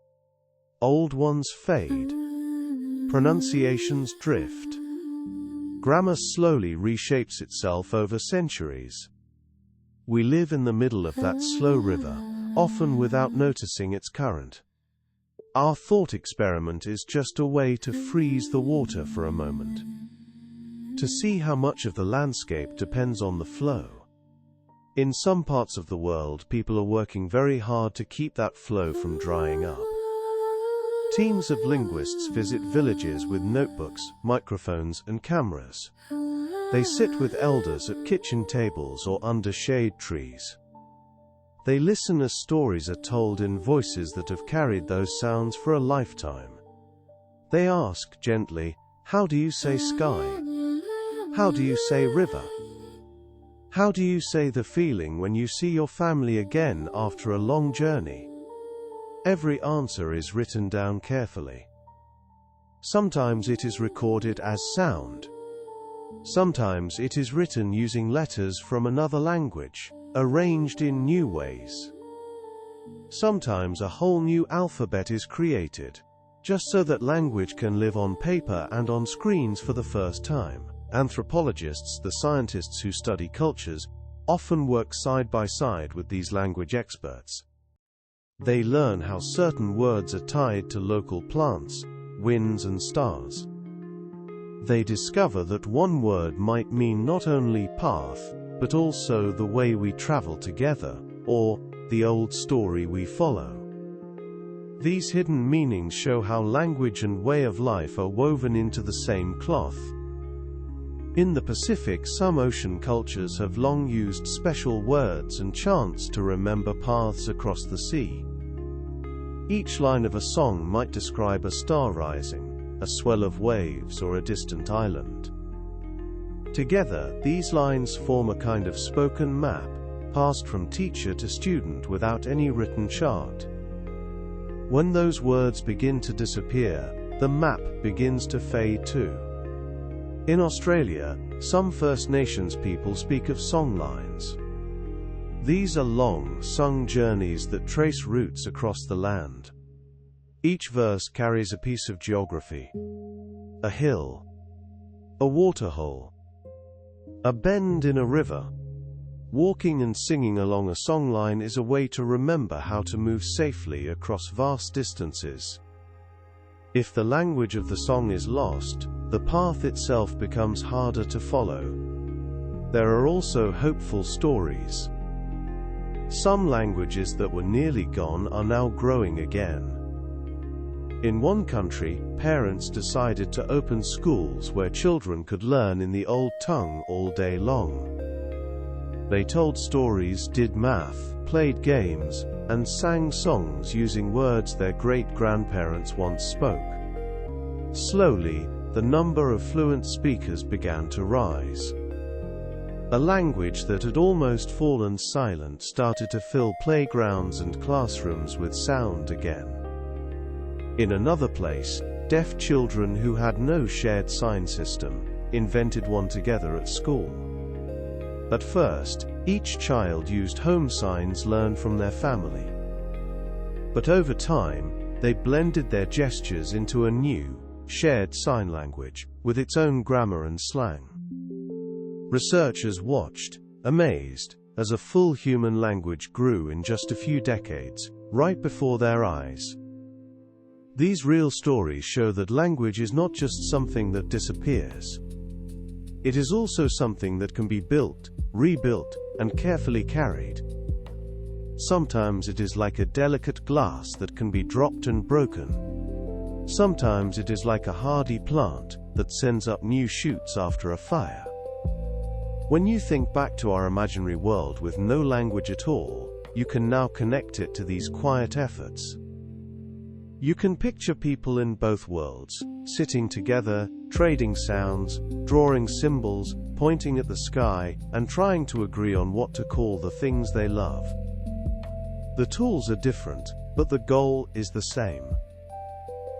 Old ones fade. Pronunciations drift. Grammar slowly reshapes itself over centuries. We live in the middle of that slow river, often without noticing its current. Our thought experiment is just a way to freeze the water for a moment. To see how much of the landscape depends on the flow. In some parts of the world, people are working very hard to keep that flow from drying up. Teams of linguists visit villages with notebooks, microphones, and cameras. They sit with elders at kitchen tables or under shade trees. They listen as stories are told in voices that have carried those sounds for a lifetime. They ask gently, "How do you say sky? How do you say river? How do you say the feeling when you see your family again after a long journey?" Every answer is written down carefully. Sometimes it is recorded as sound. Sometimes it is written using letters from another language, arranged in new ways. Sometimes a whole new alphabet is created, just so that language can live on paper and on screens for the first time. Anthropologists, the scientists who study cultures, often work side by side with these language experts. They learn how certain words are tied to local plants, winds and stars. They discover that one word might mean not only path, but also the way we travel together, or the old story we follow. These hidden meanings show how language and way of life are woven into the same cloth. In the Pacific, some ocean cultures have long used special words and chants to remember paths across the sea. Each line of a song might describe a star rising, a swell of waves, or a distant island. Together, these lines form a kind of spoken map, passed from teacher to student without any written chart. When those words begin to disappear, the map begins to fade too. In Australia, some First Nations people speak of songlines. These are long, sung journeys that trace routes across the land. Each verse carries a piece of geography. A hill. A waterhole. A bend in a river. Walking and singing along a songline is a way to remember how to move safely across vast distances. If the language of the song is lost, the path itself becomes harder to follow. There are also hopeful stories. Some languages that were nearly gone are now growing again. In one country, parents decided to open schools where children could learn in the old tongue all day long. They told stories, did math, played games, and sang songs using words their great-grandparents once spoke. Slowly, the number of fluent speakers began to rise. A language that had almost fallen silent started to fill playgrounds and classrooms with sound again. In another place, deaf children who had no shared sign system invented one together at school. At first, each child used home signs learned from their family. But over time, they blended their gestures into a new, shared sign language, with its own grammar and slang. Researchers watched, amazed, as a full human language grew in just a few decades, right before their eyes. These real stories show that language is not just something that disappears. It is also something that can be built, rebuilt, and carefully carried. Sometimes it is like a delicate glass that can be dropped and broken. Sometimes it is like a hardy plant that sends up new shoots after a fire. When you think back to our imaginary world with no language at all, you can now connect it to these quiet efforts. You can picture people in both worlds, sitting together, trading sounds, drawing symbols, pointing at the sky, and trying to agree on what to call the things they love. The tools are different, but the goal is the same.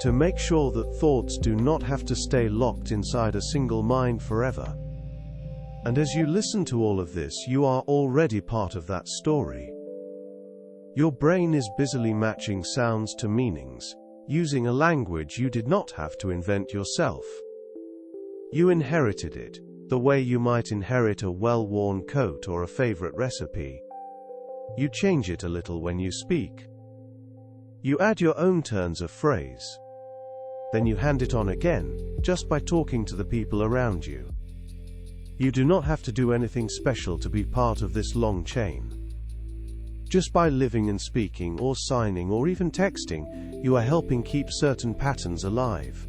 To make sure that thoughts do not have to stay locked inside a single mind forever. And as you listen to all of this, you are already part of that story. Your brain is busily matching sounds to meanings, using a language you did not have to invent yourself. You inherited it, the way you might inherit a well-worn coat or a favorite recipe. You change it a little when you speak. You add your own turns of phrase. Then you hand it on again, just by talking to the people around you. You do not have to do anything special to be part of this long chain. Just by living and speaking or signing or even texting, you are helping keep certain patterns alive.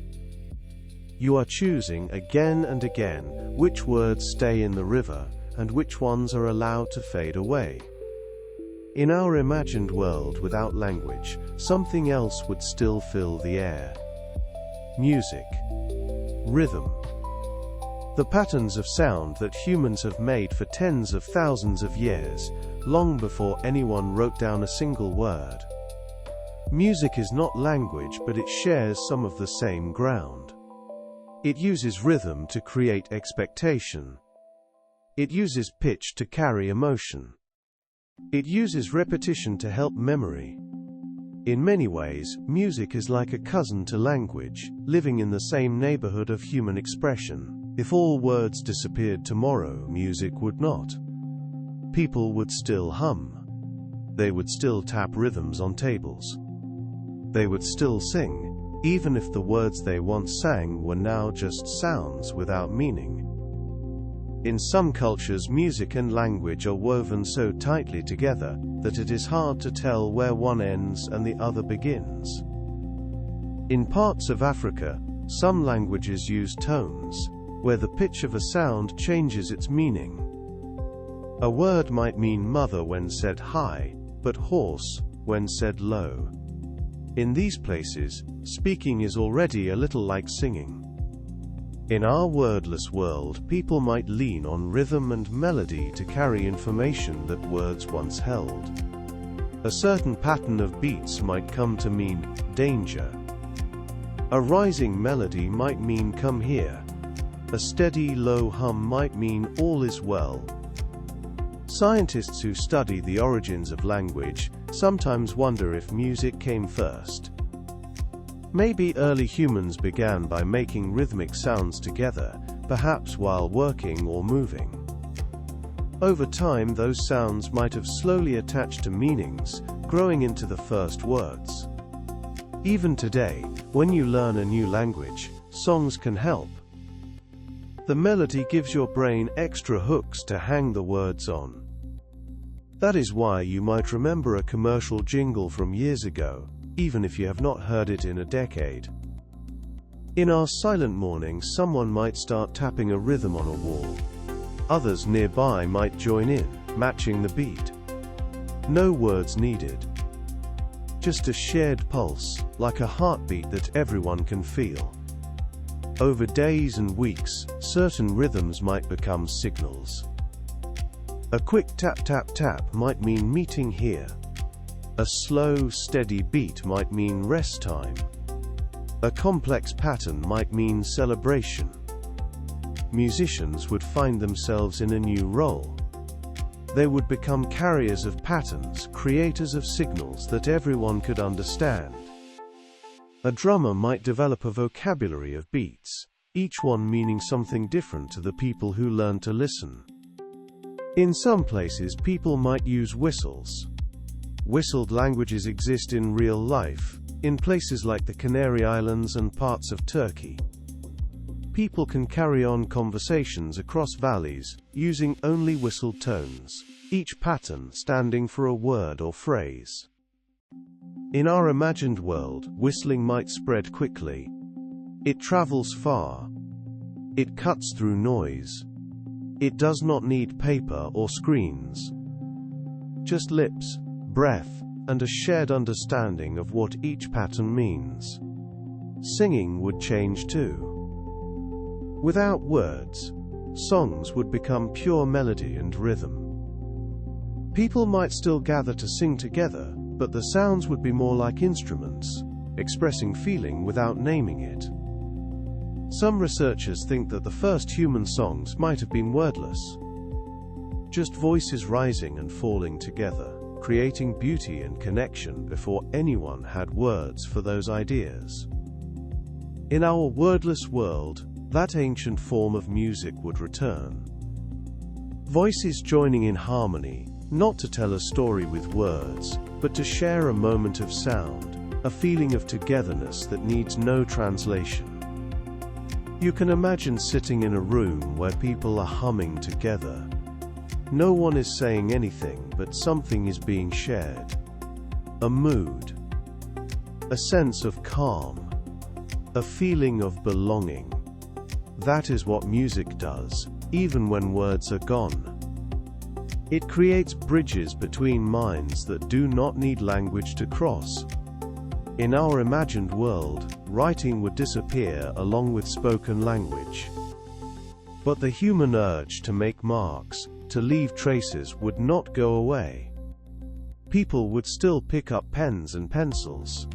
You are choosing again and again which words stay in the river and which ones are allowed to fade away. In our imagined world without language, something else would still fill the air. Music. Rhythm. The patterns of sound that humans have made for tens of thousands of years, long before anyone wrote down a single word. Music is not language, but it shares some of the same ground. It uses rhythm to create expectation. It uses pitch to carry emotion. It uses repetition to help memory. In many ways, music is like a cousin to language, living in the same neighborhood of human expression. If all words disappeared tomorrow, music would not. People would still hum. They would still tap rhythms on tables. They would still sing, even if the words they once sang were now just sounds without meaning. In some cultures, music and language are woven so tightly together that it is hard to tell where one ends and the other begins. In parts of Africa, some languages use tones, where the pitch of a sound changes its meaning. A word might mean mother when said high, but horse when said low. In these places, speaking is already a little like singing. In our wordless world, people might lean on rhythm and melody to carry information that words once held. A certain pattern of beats might come to mean danger. A rising melody might mean come here. A steady, low hum might mean all is well. Scientists who study the origins of language sometimes wonder if music came first. Maybe early humans began by making rhythmic sounds together, perhaps while working or moving. Over time, those sounds might have slowly attached to meanings, growing into the first words. Even today, when you learn a new language, songs can help. The melody gives your brain extra hooks to hang the words on. That is why you might remember a commercial jingle from years ago, even if you have not heard it in a decade. In our silent mornings, someone might start tapping a rhythm on a wall. Others nearby might join in, matching the beat. No words needed. Just a shared pulse, like a heartbeat that everyone can feel. Over days and weeks, certain rhythms might become signals. A quick tap-tap-tap might mean meeting here. A slow, steady beat might mean rest time. A complex pattern might mean celebration. Musicians would find themselves in a new role. They would become carriers of patterns, creators of signals that everyone could understand. A drummer might develop a vocabulary of beats, each one meaning something different to the people who learn to listen. In some places, people might use whistles. Whistled languages exist in real life, in places like the Canary Islands and parts of Turkey. People can carry on conversations across valleys, using only whistled tones, each pattern standing for a word or phrase. In our imagined world, whistling might spread quickly. It travels far. It cuts through noise. It does not need paper or screens. Just lips, breath, and a shared understanding of what each pattern means. Singing would change too. Without words, songs would become pure melody and rhythm. People might still gather to sing together, but the sounds would be more like instruments, expressing feeling without naming it. Some researchers think that the first human songs might have been wordless. Just voices rising and falling together, creating beauty and connection before anyone had words for those ideas. In our wordless world, that ancient form of music would return. Voices joining in harmony, not to tell a story with words, but to share a moment of sound, a feeling of togetherness that needs no translation. You can imagine sitting in a room where people are humming together. No one is saying anything, but something is being shared. A mood. A sense of calm. A feeling of belonging. That is what music does, even when words are gone. It creates bridges between minds that do not need language to cross. In our imagined world, writing would disappear along with spoken language. But the human urge to make marks, to leave traces, would not go away. People would still pick up pens and pencils.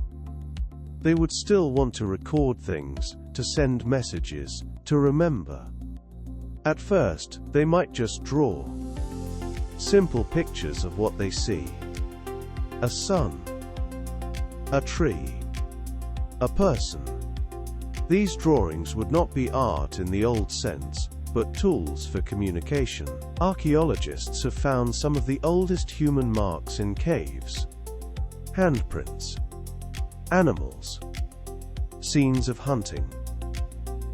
They would still want to record things, to send messages, to remember. At first, they might just draw. Simple pictures of what they see. A sun. A tree. A person. These drawings would not be art in the old sense, but tools for communication. Archaeologists have found some of the oldest human marks in caves. Handprints. Animals. Scenes of hunting.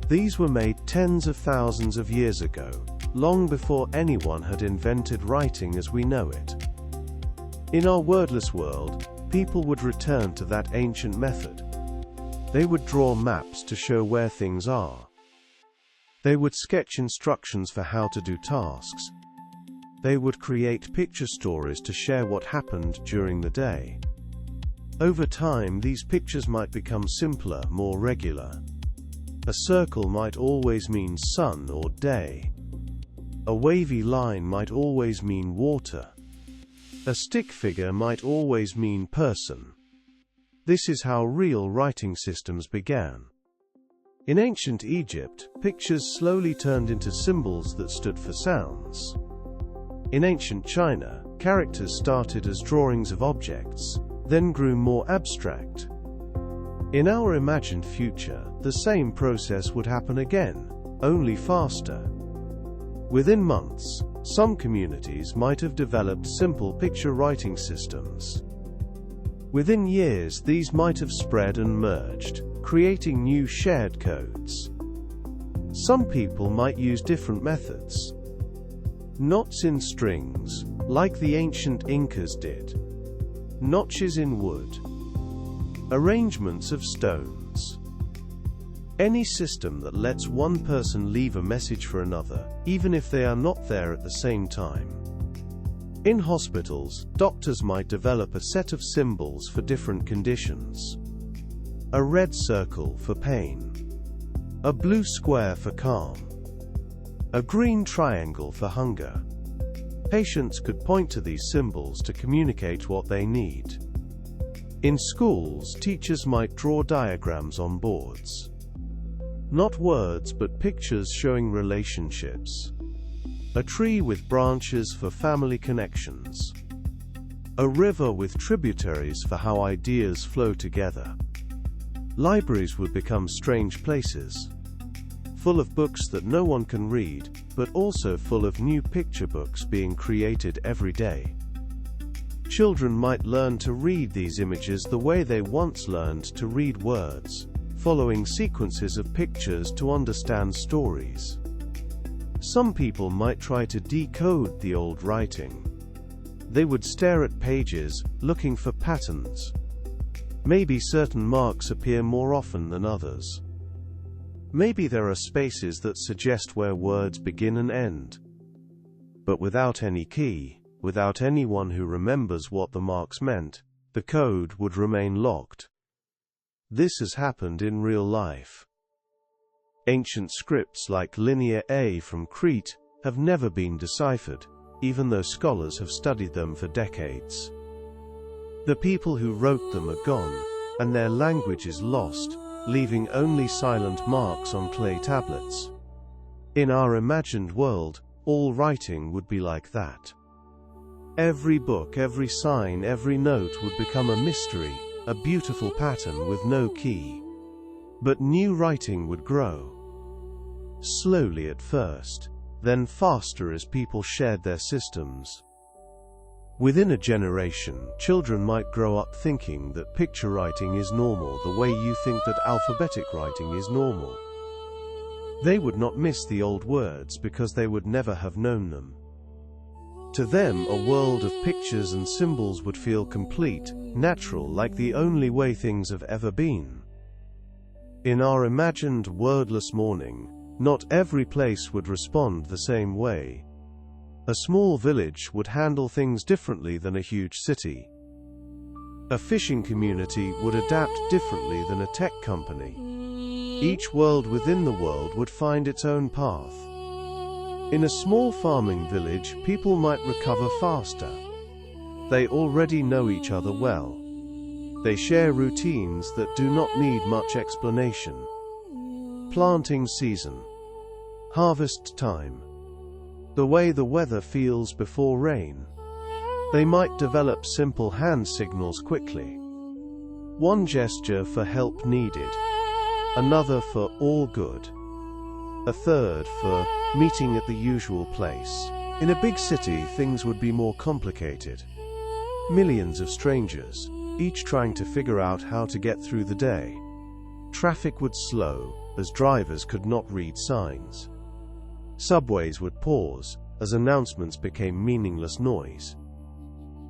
These were made tens of thousands of years ago, long before anyone had invented writing as we know it. In our wordless world, people would return to that ancient method. They would draw maps to show where things are. They would sketch instructions for how to do tasks. They would create picture stories to share what happened during the day. Over time, these pictures might become simpler, more regular. A circle might always mean sun or day. A wavy line might always mean water. A stick figure might always mean person. This is how real writing systems began. In ancient Egypt, pictures slowly turned into symbols that stood for sounds. In ancient China, characters started as drawings of objects, then grew more abstract. In our imagined future, the same process would happen again, only faster. Within months, some communities might have developed simple picture writing systems. Within years, these might have spread and merged, creating new shared codes. Some people might use different methods. Knots in strings, like the ancient Incas did. Notches in wood. Arrangements of stones. Any system that lets one person leave a message for another, even if they are not there at the same time. In hospitals, doctors might develop a set of symbols for different conditions. A red circle for pain. A blue square for calm. A green triangle for hunger. Patients could point to these symbols to communicate what they need. In schools, teachers might draw diagrams on boards. Not words, but pictures showing relationships. A tree with branches for family connections. A river with tributaries for how ideas flow together. Libraries would become strange places, full of books that no one can read, but also full of new picture books being created every day. Children might learn to read these images the way they once learned to read words, following sequences of pictures to understand stories. Some people might try to decode the old writing. They would stare at pages, looking for patterns. Maybe certain marks appear more often than others. Maybe there are spaces that suggest where words begin and end. But without any key, without anyone who remembers what the marks meant, the code would remain locked. This has happened in real life. Ancient scripts like Linear A from Crete have never been deciphered, even though scholars have studied them for decades. The people who wrote them are gone, and their language is lost, leaving only silent marks on clay tablets. In our imagined world, all writing would be like that. Every book, every sign, every note would become a mystery, a beautiful pattern with no key. But new writing would grow. Slowly at first, then faster as people shared their systems. Within a generation, children might grow up thinking that picture writing is normal the way you think that alphabetic writing is normal. They would not miss the old words because they would never have known them. To them, a world of pictures and symbols would feel complete, natural, like the only way things have ever been. In our imagined wordless morning, not every place would respond the same way. A small village would handle things differently than a huge city. A fishing community would adapt differently than a tech company. Each world within the world would find its own path. In a small farming village, people might recover faster. They already know each other well. They share routines that do not need much explanation. Planting season. Harvest time. The way the weather feels before rain. They might develop simple hand signals quickly. One gesture for help needed. Another for all good. A third for meeting at the usual place. In a big city, things would be more complicated. Millions of strangers, each trying to figure out how to get through the day. Traffic would slow, as drivers could not read signs. Subways would pause, as announcements became meaningless noise.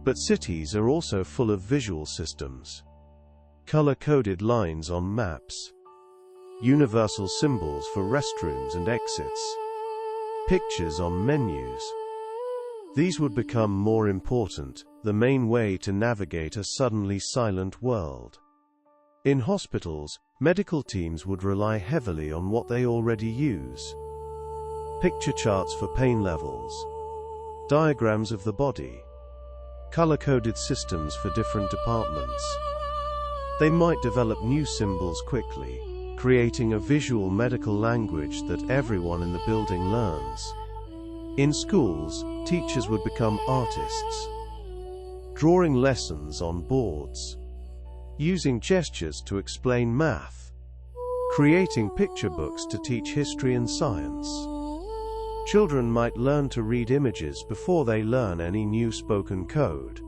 But cities are also full of visual systems. Color-coded lines on maps. Universal symbols for restrooms and exits. Pictures on menus. These would become more important, the main way to navigate a suddenly silent world. In hospitals, medical teams would rely heavily on what they already use. Picture charts for pain levels. Diagrams of the body. Color-coded systems for different departments. They might develop new symbols quickly, creating a visual medical language that everyone in the building learns. In schools, teachers would become artists, drawing lessons on boards, using gestures to explain math, creating picture books to teach history and science. Children might learn to read images before they learn any new spoken code.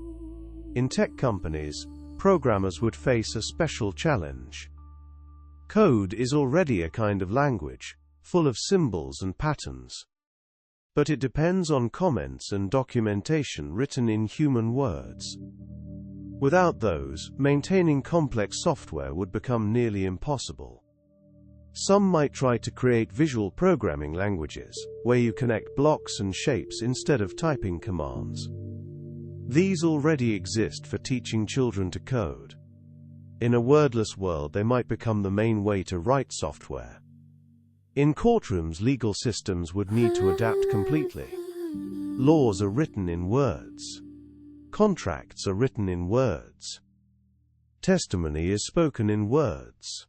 In tech companies, programmers would face a special challenge. Code is already a kind of language, full of symbols and patterns. But it depends on comments and documentation written in human words. Without those, maintaining complex software would become nearly impossible. Some might try to create visual programming languages, where you connect blocks and shapes instead of typing commands. These already exist for teaching children to code. In a wordless world, they might become the main way to write software. In courtrooms, legal systems would need to adapt completely. Laws are written in words. Contracts are written in words. Testimony is spoken in words.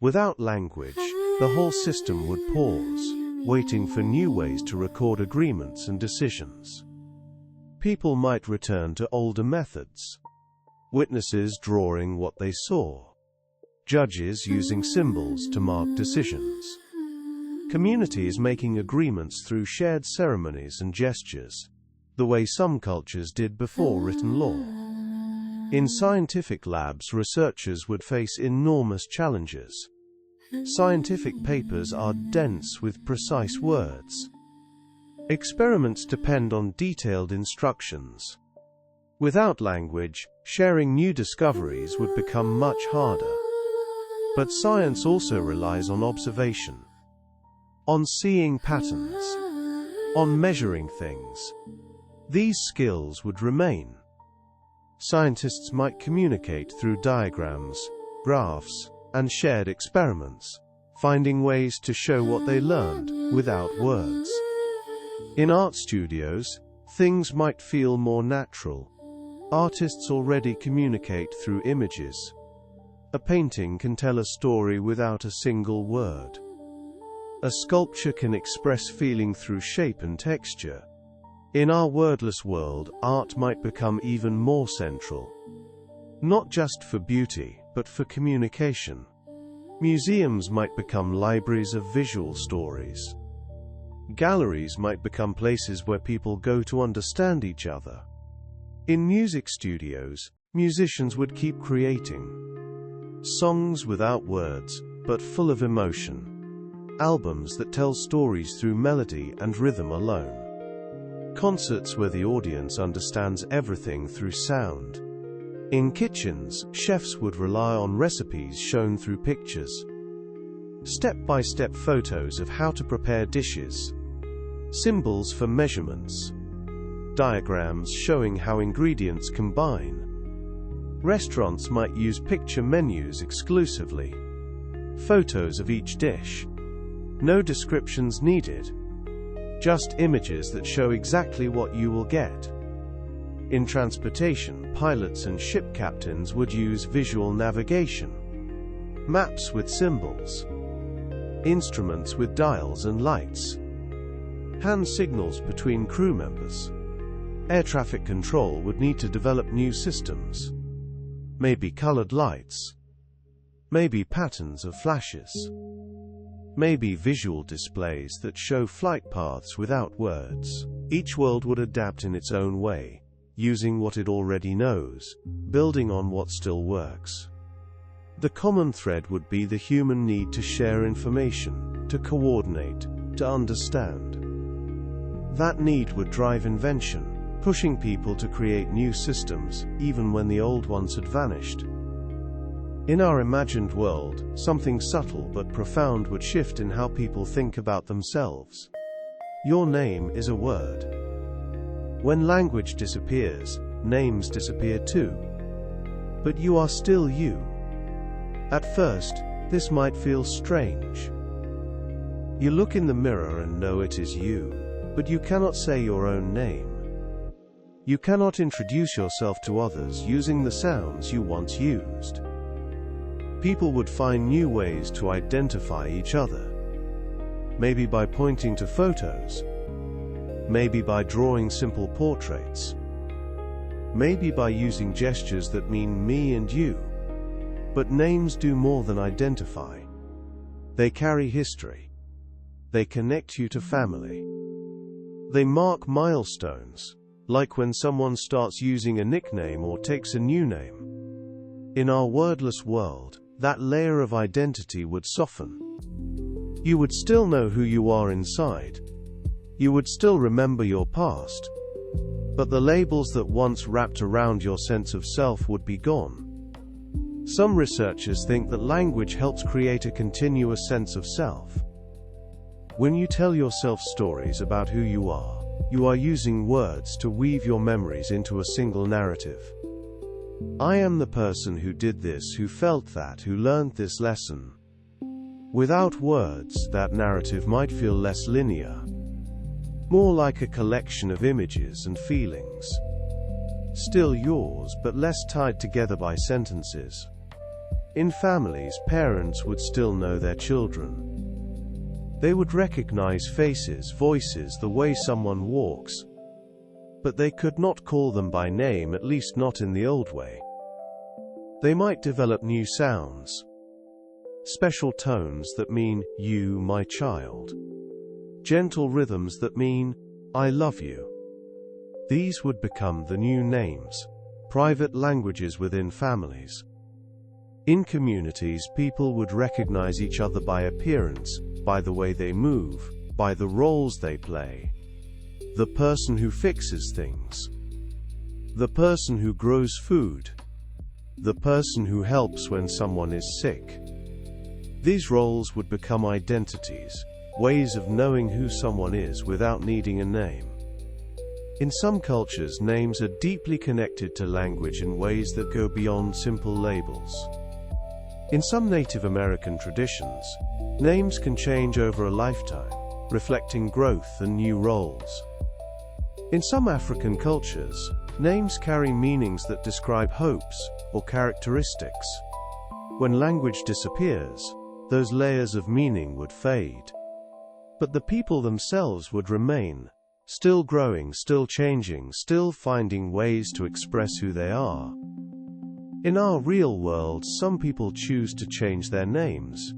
Without language, the whole system would pause, waiting for new ways to record agreements and decisions. People might return to older methods. Witnesses drawing what they saw. Judges using symbols to mark decisions. Communities making agreements through shared ceremonies and gestures, the way some cultures did before written law. In scientific labs, researchers would face enormous challenges. Scientific papers are dense with precise words. Experiments depend on detailed instructions. Without language, sharing new discoveries would become much harder. But science also relies on observation, on seeing patterns, on measuring things. These skills would remain. Scientists might communicate through diagrams, graphs, and shared experiments, finding ways to show what they learned without words. In art studios, things might feel more natural. Artists already communicate through images. A painting can tell a story without a single word. A sculpture can express feeling through shape and texture. In our wordless world, art might become even more central. Not just for beauty, but for communication. Museums might become libraries of visual stories. Galleries might become places where people go to understand each other. In music studios, musicians would keep creating songs without words, but full of emotion. Albums that tell stories through melody and rhythm alone. Concerts where the audience understands everything through sound. In kitchens, chefs would rely on recipes shown through pictures. Step-by-step photos of how to prepare dishes. Symbols for measurements. Diagrams showing how ingredients combine. Restaurants might use picture menus exclusively. Photos of each dish. No descriptions needed. Just images that show exactly what you will get. In transportation, pilots and ship captains would use visual navigation. Maps with symbols. Instruments with dials and lights. Hand signals between crew members. Air traffic control would need to develop new systems. Maybe colored lights. Maybe patterns of flashes. Maybe visual displays that show flight paths without words. Each world would adapt in its own way, using what it already knows, building on what still works. The common thread would be the human need to share information, to coordinate, to understand. That need would drive invention, pushing people to create new systems, even when the old ones had vanished. In our imagined world, something subtle but profound would shift in how people think about themselves. Your name is a word. When language disappears, names disappear too. But you are still you. At first, this might feel strange. You look in the mirror and know it is you, but you cannot say your own name. You cannot introduce yourself to others using the sounds you once used. People would find new ways to identify each other. Maybe by pointing to photos. Maybe by drawing simple portraits. Maybe by using gestures that mean me and you. But names do more than identify. They carry history. They connect you to family. They mark milestones, like when someone starts using a nickname or takes a new name. In our wordless world, that layer of identity would soften. You would still know who you are inside. You would still remember your past. But the labels that once wrapped around your sense of self would be gone. Some researchers think that language helps create a continuous sense of self. When you tell yourself stories about who you are using words to weave your memories into a single narrative. I am the person who did this, who felt that, who learned this lesson. Without words, that narrative might feel less linear, more like a collection of images and feelings. Still yours, but less tied together by sentences. In families, parents would still know their children. They would recognize faces, voices, the way someone walks. But they could not call them by name, at least not in the old way. They might develop new sounds. Special tones that mean, you, my child. Gentle rhythms that mean, I love you. These would become the new names, private languages within families. In communities, people would recognize each other by appearance, by the way they move, by the roles they play. The person who fixes things. The person who grows food. The person who helps when someone is sick. These roles would become identities, ways of knowing who someone is without needing a name. In some cultures, names are deeply connected to language in ways that go beyond simple labels. In some Native American traditions, names can change over a lifetime, reflecting growth and new roles. In some African cultures, names carry meanings that describe hopes or characteristics. When language disappears, those layers of meaning would fade. But the people themselves would remain, still growing, still changing, still finding ways to express who they are. In our real world, some people choose to change their names.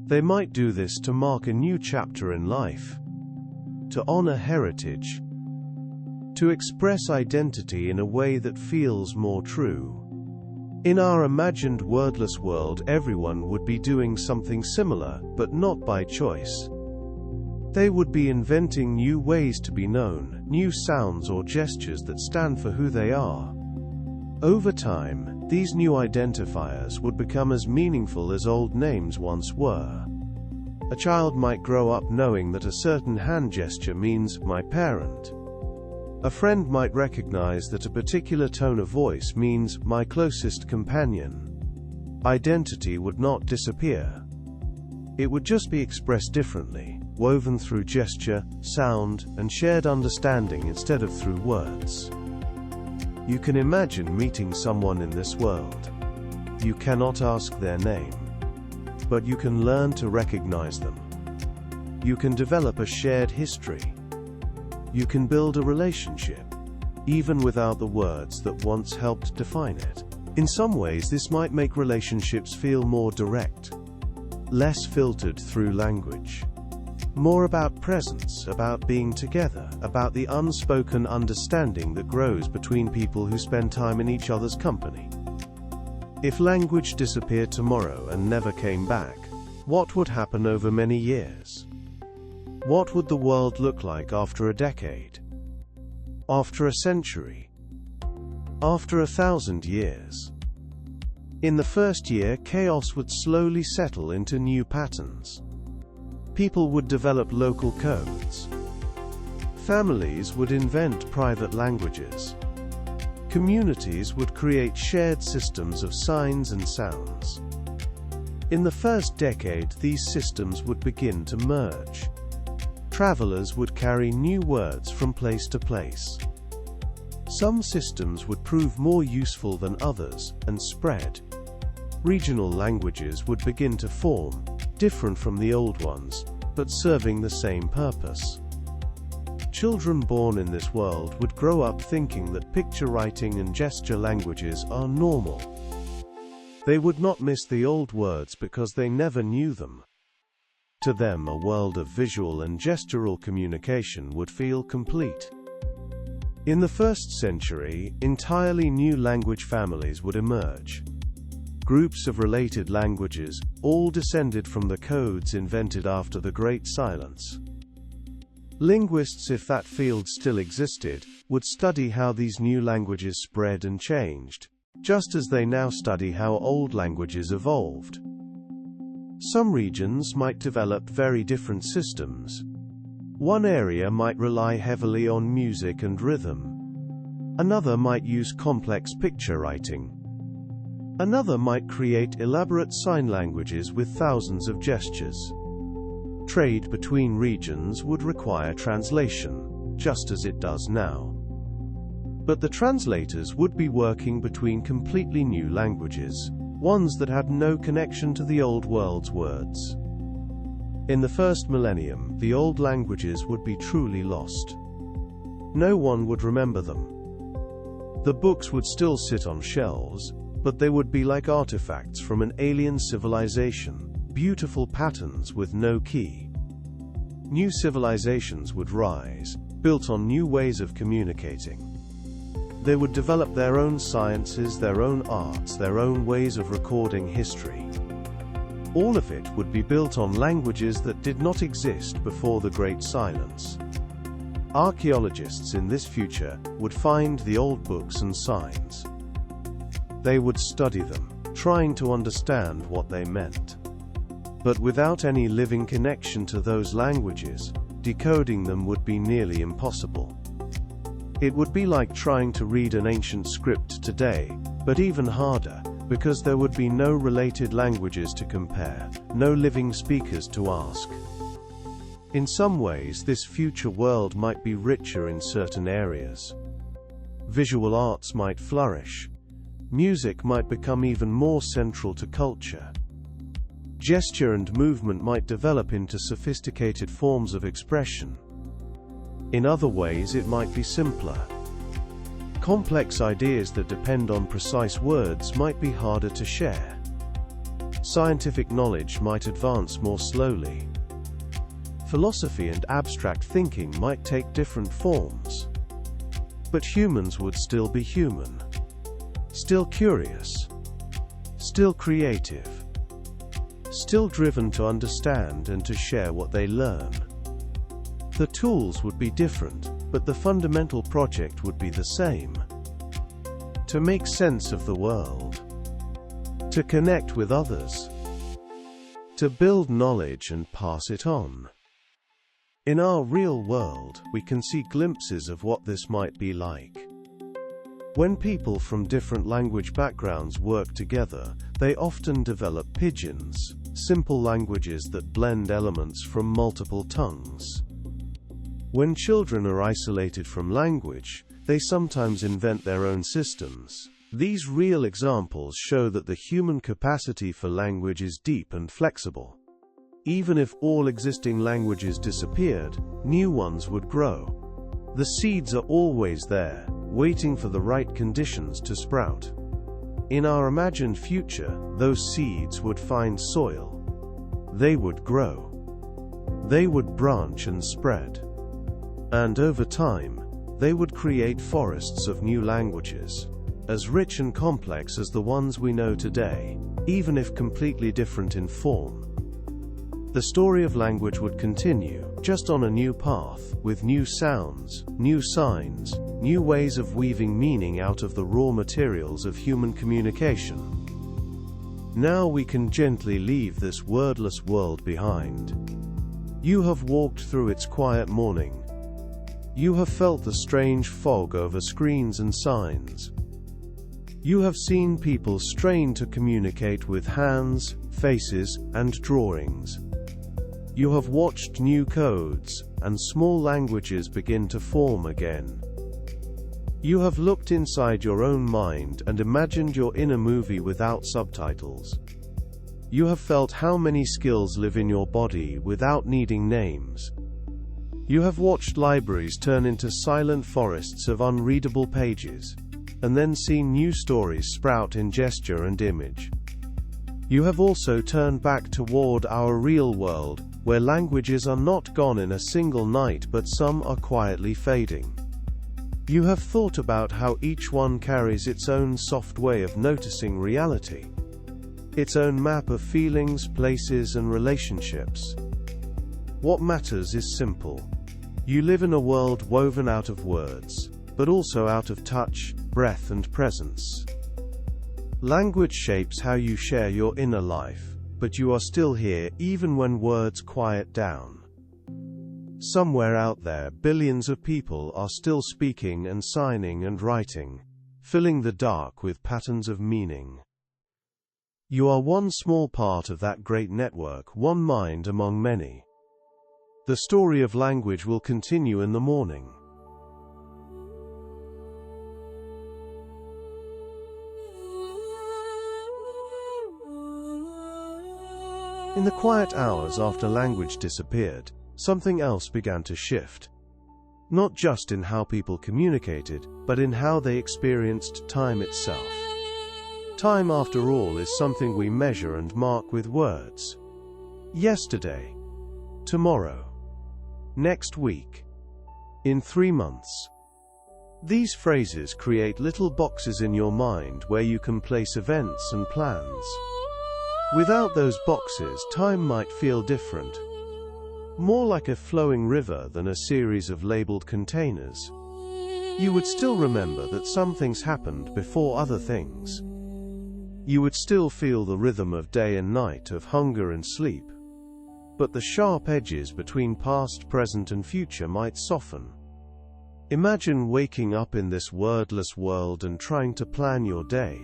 They might do this to mark a new chapter in life, to honor heritage, to express identity in a way that feels more true. In our imagined wordless world, everyone would be doing something similar, but not by choice. They would be inventing new ways to be known, new sounds or gestures that stand for who they are. Over time, these new identifiers would become as meaningful as old names once were. A child might grow up knowing that a certain hand gesture means, my parent. A friend might recognize that a particular tone of voice means, my closest companion. Identity would not disappear. It would just be expressed differently, woven through gesture, sound, and shared understanding instead of through words. You can imagine meeting someone in this world. You cannot ask their name, but you can learn to recognize them. You can develop a shared history. You can build a relationship, even without the words that once helped define it. In some ways, this might make relationships feel more direct, less filtered through language. More about presence, about being together, about the unspoken understanding that grows between people who spend time in each other's company. If language disappeared tomorrow and never came back, what would happen over many years? What would the world look like after a decade? After a century? After 1,000 years? In the first year, chaos would slowly settle into new patterns. People would develop local codes. Families would invent private languages. Communities would create shared systems of signs and sounds. In the first decade, these systems would begin to merge. Travelers would carry new words from place to place. Some systems would prove more useful than others, and spread. Regional languages would begin to form, different from the old ones, but serving the same purpose. Children born in this world would grow up thinking that picture writing and gesture languages are normal. They would not miss the old words because they never knew them. To them, a world of visual and gestural communication would feel complete. In the 1st century, entirely new language families would emerge. Groups of related languages, all descended from the codes invented after the Great Silence. Linguists, if that field still existed, would study how these new languages spread and changed, just as they now study how old languages evolved. Some regions might develop very different systems. One area might rely heavily on music and rhythm. Another might use complex picture writing. Another might create elaborate sign languages with thousands of gestures. Trade between regions would require translation, just as it does now. But the translators would be working between completely new languages, ones that had no connection to the old world's words. In the 1st millennium, the old languages would be truly lost. No one would remember them. The books would still sit on shelves, but they would be like artifacts from an alien civilization, beautiful patterns with no key. New civilizations would rise, built on new ways of communicating. They would develop their own sciences, their own arts, their own ways of recording history. All of it would be built on languages that did not exist before the Great Silence. Archaeologists in this future would find the old books and signs. They would study them, trying to understand what they meant. But without any living connection to those languages, decoding them would be nearly impossible. It would be like trying to read an ancient script today, but even harder, because there would be no related languages to compare, no living speakers to ask. In some ways, this future world might be richer in certain areas. Visual arts might flourish. Music might become even more central to culture. Gesture and movement might develop into sophisticated forms of expression. In other ways, it might be simpler. Complex ideas that depend on precise words might be harder to share. Scientific knowledge might advance more slowly. Philosophy and abstract thinking might take different forms. But humans would still be human. Still curious. Still creative. Still driven to understand and to share what they learn. The tools would be different, but the fundamental project would be the same. To make sense of the world. To connect with others. To build knowledge and pass it on. In our real world, we can see glimpses of what this might be like. When people from different language backgrounds work together, they often develop pidgins, simple languages that blend elements from multiple tongues. When children are isolated from language, they sometimes invent their own systems. These real examples show that the human capacity for language is deep and flexible. Even if all existing languages disappeared, new ones would grow. The seeds are always there, waiting for the right conditions to sprout. In our imagined future, those seeds would find soil. They would grow. They would branch and spread. And over time, they would create forests of new languages, as rich and complex as the ones we know today, even if completely different in form. The story of language would continue, just on a new path, with new sounds, new signs, new ways of weaving meaning out of the raw materials of human communication. Now we can gently leave this wordless world behind. You have walked through its quiet morning. You have felt the strange fog over screens and signs. You have seen people strain to communicate with hands, faces, and drawings. You have watched new codes and small languages begin to form again. You have looked inside your own mind and imagined your inner movie without subtitles. You have felt how many skills live in your body without needing names. You have watched libraries turn into silent forests of unreadable pages, and then seen new stories sprout in gesture and image. You have also turned back toward our real world, where languages are not gone in a single night but some are quietly fading. You have thought about how each one carries its own soft way of noticing reality, its own map of feelings, places, and relationships. What matters is simple. You live in a world woven out of words, but also out of touch, breath, and presence. Language shapes how you share your inner life, but you are still here even when words quiet down. Somewhere out there, billions of people are still speaking and signing and writing, filling the dark with patterns of meaning. You are one small part of that great network, one mind among many. The story of language will continue in the morning. In the quiet hours after language disappeared, something else began to shift. Not just in how people communicated, but in how they experienced time itself. Time, after all, is something we measure and mark with words. Yesterday, tomorrow, next week, in 3 months. These phrases create little boxes in your mind where you can place events and plans. Without those boxes, time might feel different. More like a flowing river than a series of labeled containers. You would still remember that some things happened before other things. You would still feel the rhythm of day and night, of hunger and sleep. But the sharp edges between past, present, and future might soften. Imagine waking up in this wordless world and trying to plan your day.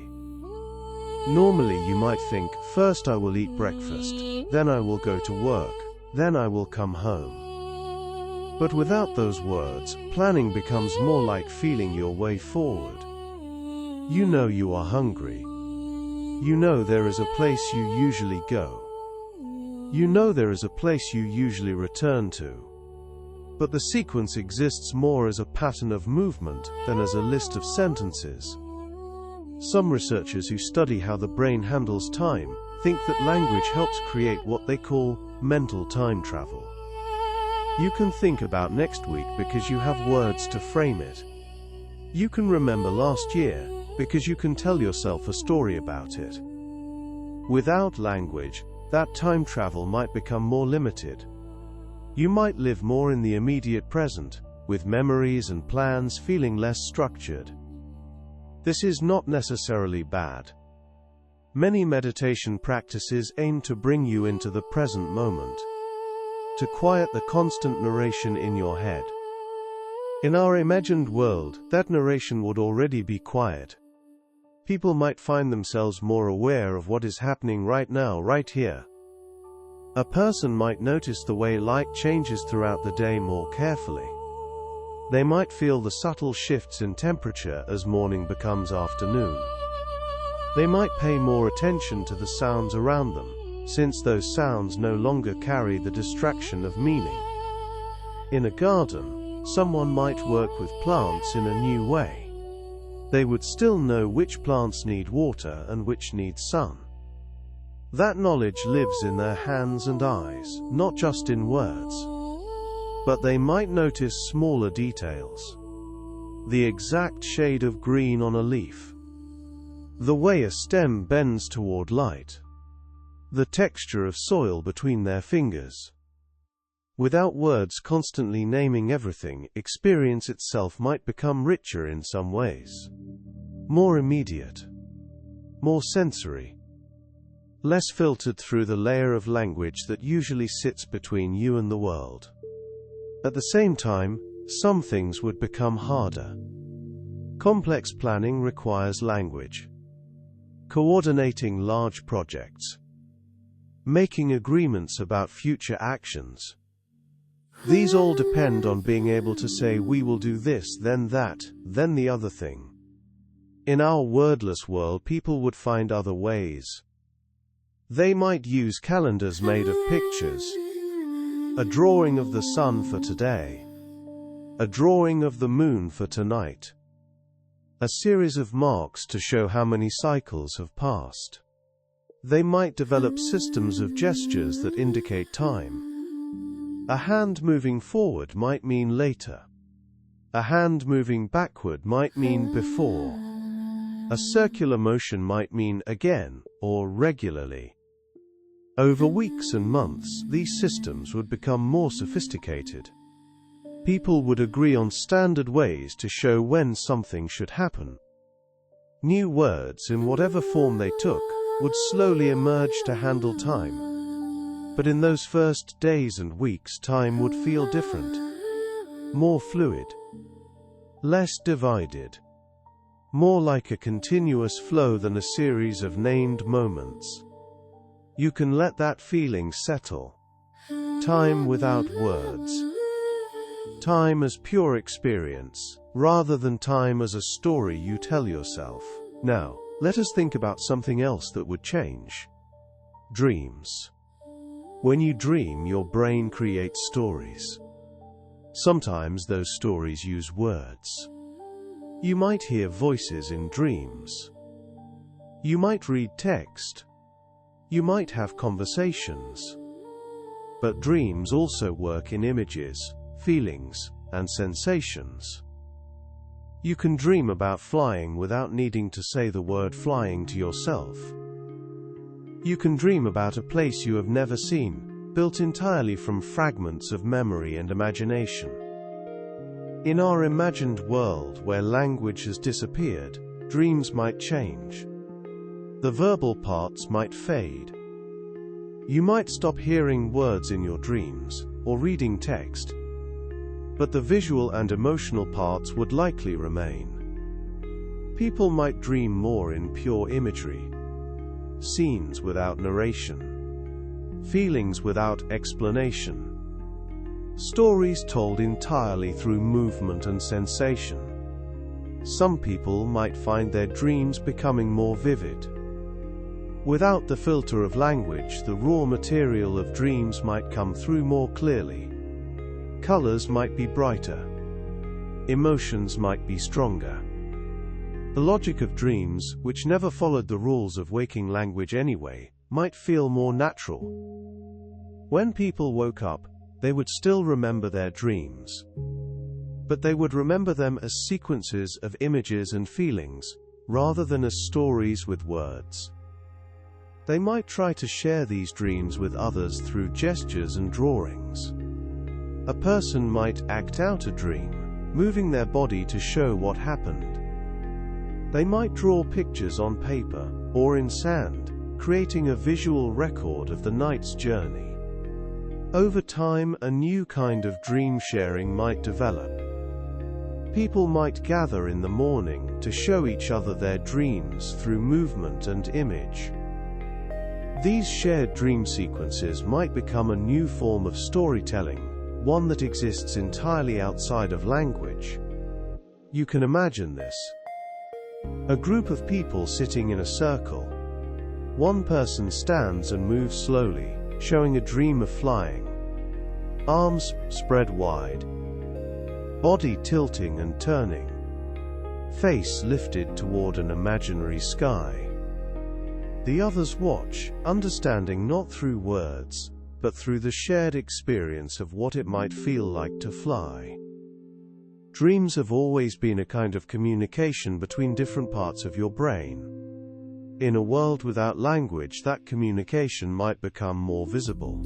Normally you might think, first I will eat breakfast, then I will go to work, then I will come home. But without those words, planning becomes more like feeling your way forward. You know you are hungry. You know there is a place you usually go. You know there is a place you usually return to. But the sequence exists more as a pattern of movement than as a list of sentences. Some researchers who study how the brain handles time think that language helps create what they call mental time travel. You can think about next week because you have words to frame it. You can remember last year because you can tell yourself a story about it. Without language, that time travel might become more limited. You might live more in the immediate present, with memories and plans feeling less structured. This is not necessarily bad. Many meditation practices aim to bring you into the present moment, to quiet the constant narration in your head. In our imagined world, that narration would already be quiet. People might find themselves more aware of what is happening right now, right here. A person might notice the way light changes throughout the day more carefully. They might feel the subtle shifts in temperature as morning becomes afternoon. They might pay more attention to the sounds around them, since those sounds no longer carry the distraction of meaning. In a garden, someone might work with plants in a new way. They would still know which plants need water and which need sun. That knowledge lives in their hands and eyes, not just in words. But they might notice smaller details. The exact shade of green on a leaf. The way a stem bends toward light. The texture of soil between their fingers. Without words constantly naming everything, experience itself might become richer in some ways. More immediate. More sensory. Less filtered through the layer of language that usually sits between you and the world. At the same time, some things would become harder. Complex planning requires language. Coordinating large projects. Making agreements about future actions. These all depend on being able to say we will do this, then that, then the other thing. In our wordless world, people would find other ways. They might use calendars made of pictures, a drawing of the sun for today, a drawing of the moon for tonight, a series of marks to show how many cycles have passed. They might develop systems of gestures that indicate time. A hand moving forward might mean later. A hand moving backward might mean before. A circular motion might mean again or regularly. Over weeks and months, these systems would become more sophisticated. People would agree on standard ways to show when something should happen. New words, in whatever form they took, would slowly emerge to handle time. But in those first days and weeks, time would feel different, more fluid, less divided, more like a continuous flow than a series of named moments. You can let that feeling settle. Time without words. Time as pure experience, rather than time as a story you tell yourself. Now, let us think about something else that would change. Dreams. When you dream, your brain creates stories. Sometimes those stories use words. You might hear voices in dreams. You might read text. You might have conversations. But dreams also work in images, feelings, and sensations. You can dream about flying without needing to say the word flying to yourself. You can dream about a place you have never seen, built entirely from fragments of memory and imagination. In our imagined world where language has disappeared, dreams might change. The verbal parts might fade. You might stop hearing words in your dreams, or reading text, but the visual and emotional parts would likely remain. People might dream more in pure imagery. Scenes without narration. Feelings without explanation. Stories told entirely through movement and sensation. Some people might find their dreams becoming more vivid. Without the filter of language, the raw material of dreams might come through more clearly. Colors might be brighter. Emotions might be stronger. The logic of dreams, which never followed the rules of waking language anyway, might feel more natural. When people woke up, they would still remember their dreams. But they would remember them as sequences of images and feelings, rather than as stories with words. They might try to share these dreams with others through gestures and drawings. A person might act out a dream, moving their body to show what happened. They might draw pictures on paper, or in sand, creating a visual record of the night's journey. Over time, a new kind of dream sharing might develop. People might gather in the morning to show each other their dreams through movement and image. These shared dream sequences might become a new form of storytelling, one that exists entirely outside of language. You can imagine this. A group of people sitting in a circle. One person stands and moves slowly, showing a dream of flying. Arms spread wide. Body tilting and turning. Face lifted toward an imaginary sky. The others watch, understanding not through words, but through the shared experience of what it might feel like to fly. Dreams have always been a kind of communication between different parts of your brain. In a world without language, that communication might become more visible,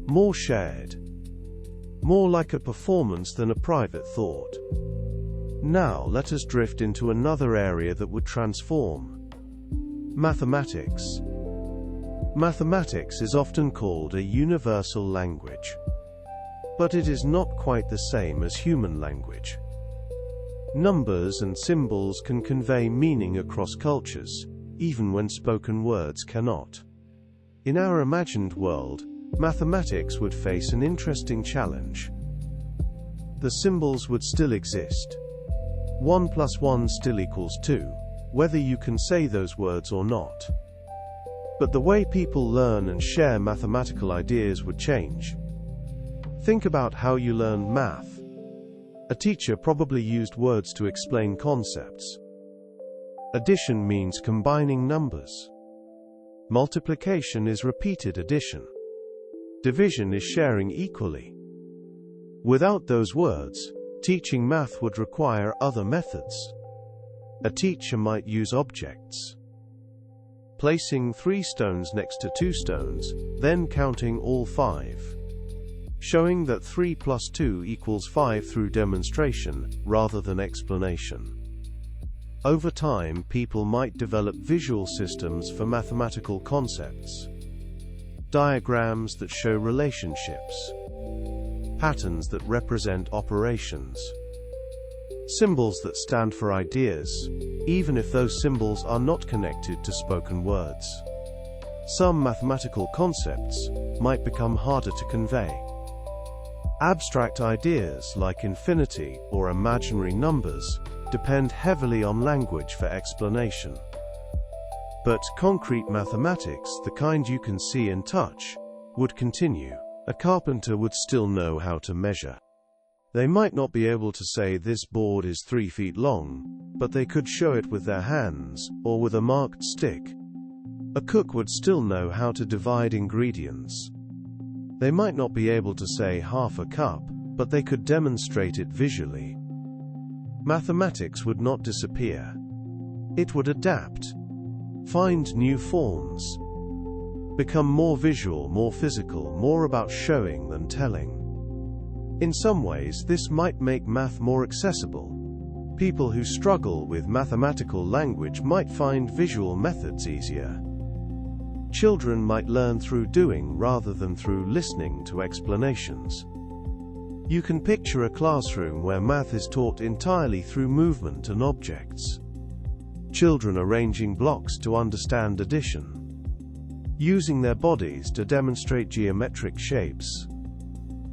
more shared, more like a performance than a private thought. Now let us drift into another area that would transform. Mathematics. Mathematics is often called a universal language. But it is not quite the same as human language. Numbers and symbols can convey meaning across cultures, even when spoken words cannot. In our imagined world, mathematics would face an interesting challenge. The symbols would still exist. 1 plus 1 still equals 2, whether you can say those words or not. But the way people learn and share mathematical ideas would change. Think about how you learned math. A teacher probably used words to explain concepts. Addition means combining numbers. Multiplication is repeated addition. Division is sharing equally. Without those words, teaching math would require other methods. A teacher might use objects, placing 3 stones next to 2 stones, then counting all 5. Showing that 3 plus 2 equals 5 through demonstration, rather than explanation. Over time, people might develop visual systems for mathematical concepts. Diagrams that show relationships. Patterns that represent operations. Symbols that stand for ideas, even if those symbols are not connected to spoken words. Some mathematical concepts might become harder to convey. Abstract ideas like infinity or imaginary numbers depend heavily on language for explanation. But concrete mathematics, the kind you can see and touch, would continue. A carpenter would still know how to measure. They might not be able to say this board is 3 feet long, but they could show it with their hands, or with a marked stick. A cook would still know how to divide ingredients. They might not be able to say half a cup, but they could demonstrate it visually. Mathematics would not disappear. It would adapt, find new forms, become more visual, more physical, more about showing than telling. In some ways, this might make math more accessible. People who struggle with mathematical language might find visual methods easier. Children might learn through doing rather than through listening to explanations. You can picture a classroom where math is taught entirely through movement and objects. Children arranging blocks to understand addition. Using their bodies to demonstrate geometric shapes.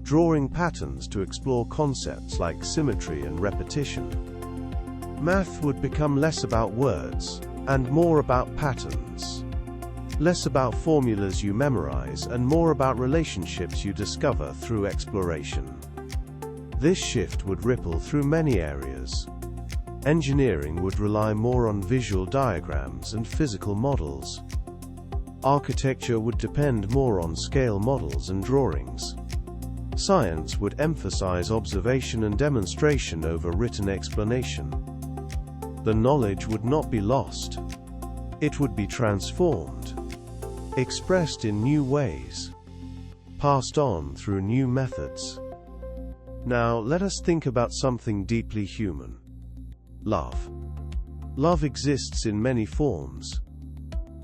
Drawing patterns to explore concepts like symmetry and repetition. Math would become less about words, and more about patterns. Less about formulas you memorize and more about relationships you discover through exploration. This shift would ripple through many areas. Engineering would rely more on visual diagrams and physical models. Architecture would depend more on scale models and drawings. Science would emphasize observation and demonstration over written explanation. The knowledge would not be lost. It would be transformed, expressed in new ways, passed on through new methods. Now, let us think about something deeply human. Love. Love exists in many forms.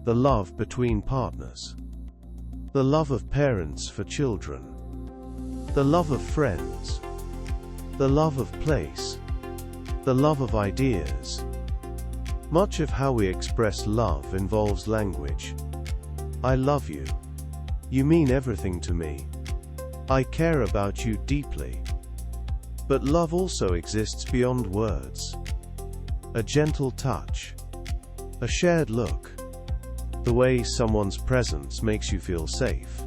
The love between partners. The love of parents for children. The love of friends. The love of place. The love of ideas. Much of how we express love involves language. I love you. You mean everything to me. I care about you deeply. But love also exists beyond words. A gentle touch. A shared look. The way someone's presence makes you feel safe.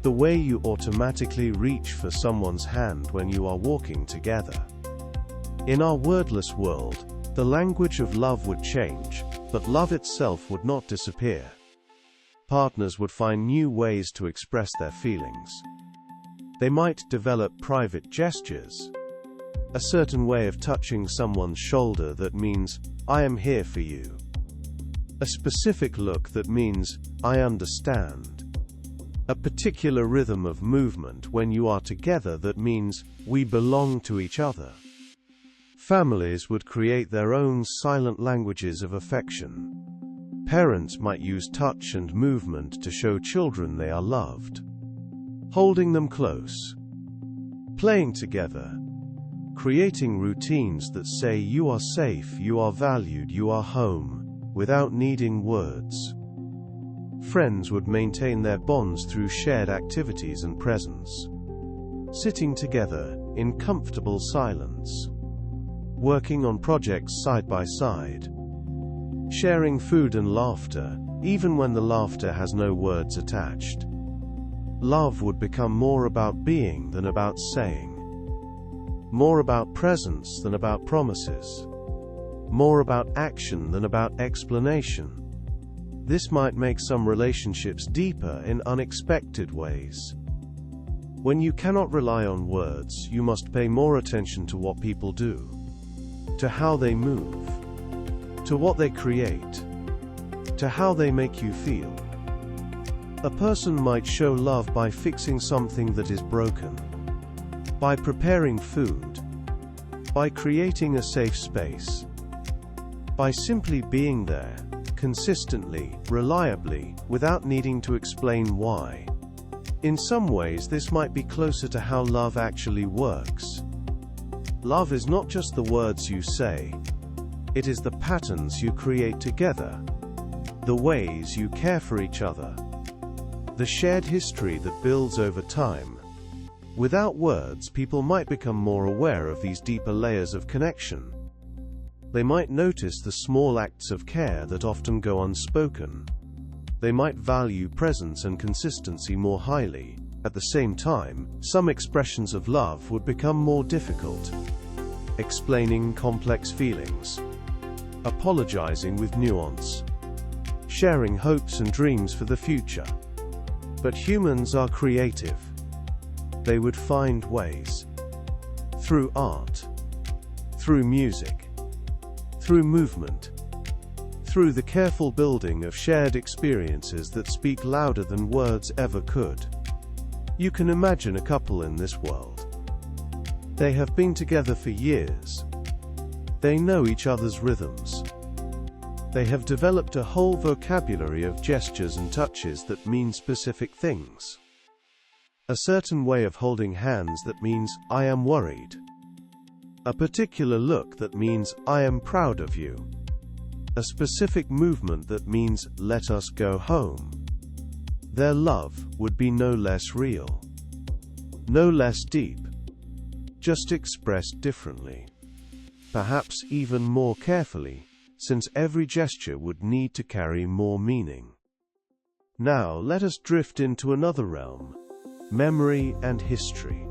The way you automatically reach for someone's hand when you are walking together. In our wordless world, the language of love would change, but love itself would not disappear. Partners would find new ways to express their feelings. They might develop private gestures. A certain way of touching someone's shoulder that means, I am here for you. A specific look that means, I understand. A particular rhythm of movement when you are together that means, we belong to each other. Families would create their own silent languages of affection. Parents might use touch and movement to show children they are loved. Holding them close. Playing together. Creating routines that say you are safe, you are valued, you are home, without needing words. Friends would maintain their bonds through shared activities and presence. Sitting together, in comfortable silence. Working on projects side by side. Sharing food and laughter, even when the laughter has no words attached. Love would become more about being than about saying. More about presence than about promises. More about action than about explanation. This might make some relationships deeper in unexpected ways. When you cannot rely on words, you must pay more attention to what people do, to how they move, to what they create, to how they make you feel. A person might show love by fixing something that is broken, by preparing food, by creating a safe space, by simply being there, consistently, reliably, without needing to explain why. In some ways, this might be closer to how love actually works. Love is not just the words you say. It is the patterns you create together, the ways you care for each other, the shared history that builds over time. Without words, people might become more aware of these deeper layers of connection. They might notice the small acts of care that often go unspoken. They might value presence and consistency more highly. At the same time, some expressions of love would become more difficult. Explaining complex feelings. Apologizing with nuance. Sharing hopes and dreams for the future. But humans are creative. They would find ways. Through art. Through music. Through movement. Through the careful building of shared experiences that speak louder than words ever could. You can imagine a couple in this world. They have been together for years. They know each other's rhythms. They have developed a whole vocabulary of gestures and touches that mean specific things. A certain way of holding hands that means, "I am worried." A particular look that means, "I am proud of you." A specific movement that means, "Let us go home." Their love would be no less real, no less deep, just expressed differently. Perhaps even more carefully, since every gesture would need to carry more meaning. Now let us drift into another realm, memory and history.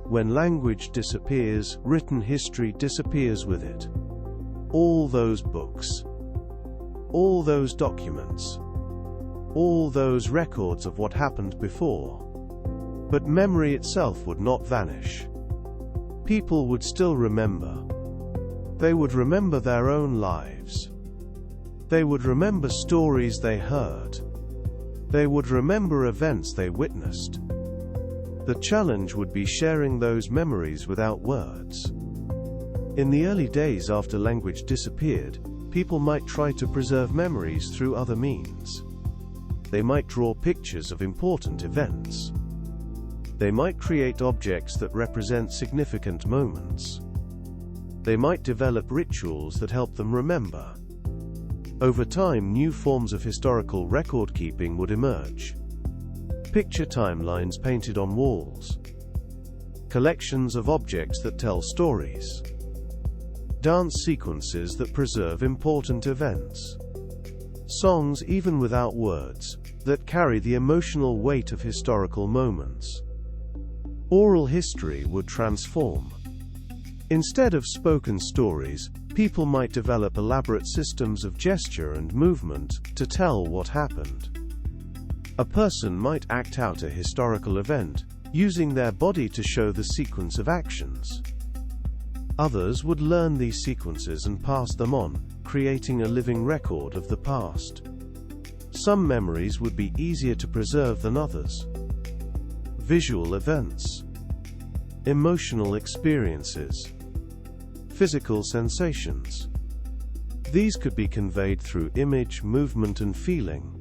When language disappears, written history disappears with it. All those books, all those documents, all those records of what happened before. But memory itself would not vanish. People would still remember. They would remember their own lives. They would remember stories they heard. They would remember events they witnessed. The challenge would be sharing those memories without words. In the early days after language disappeared, people might try to preserve memories through other means. They might draw pictures of important events. They might create objects that represent significant moments. They might develop rituals that help them remember. Over time, new forms of historical record-keeping would emerge. Picture timelines painted on walls. Collections of objects that tell stories. Dance sequences that preserve important events. Songs, even without words, that carry the emotional weight of historical moments. Oral history would transform. Instead of spoken stories, people might develop elaborate systems of gesture and movement to tell what happened. A person might act out a historical event, using their body to show the sequence of actions. Others would learn these sequences and pass them on, creating a living record of the past. Some memories would be easier to preserve than others. Visual events. Emotional experiences. Physical sensations. These could be conveyed through image, movement, and feeling.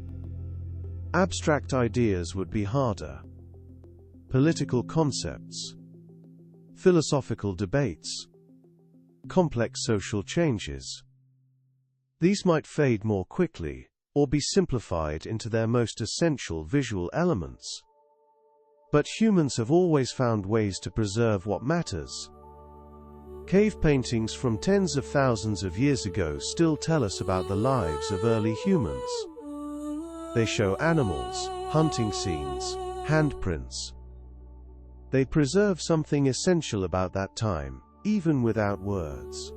Abstract ideas would be harder. Political concepts. Philosophical debates. Complex social changes. These might fade more quickly, or be simplified into their most essential visual elements. But humans have always found ways to preserve what matters. Cave paintings from tens of thousands of years ago still tell us about the lives of early humans. They show animals, hunting scenes, handprints. They preserve something essential about that time, even without words.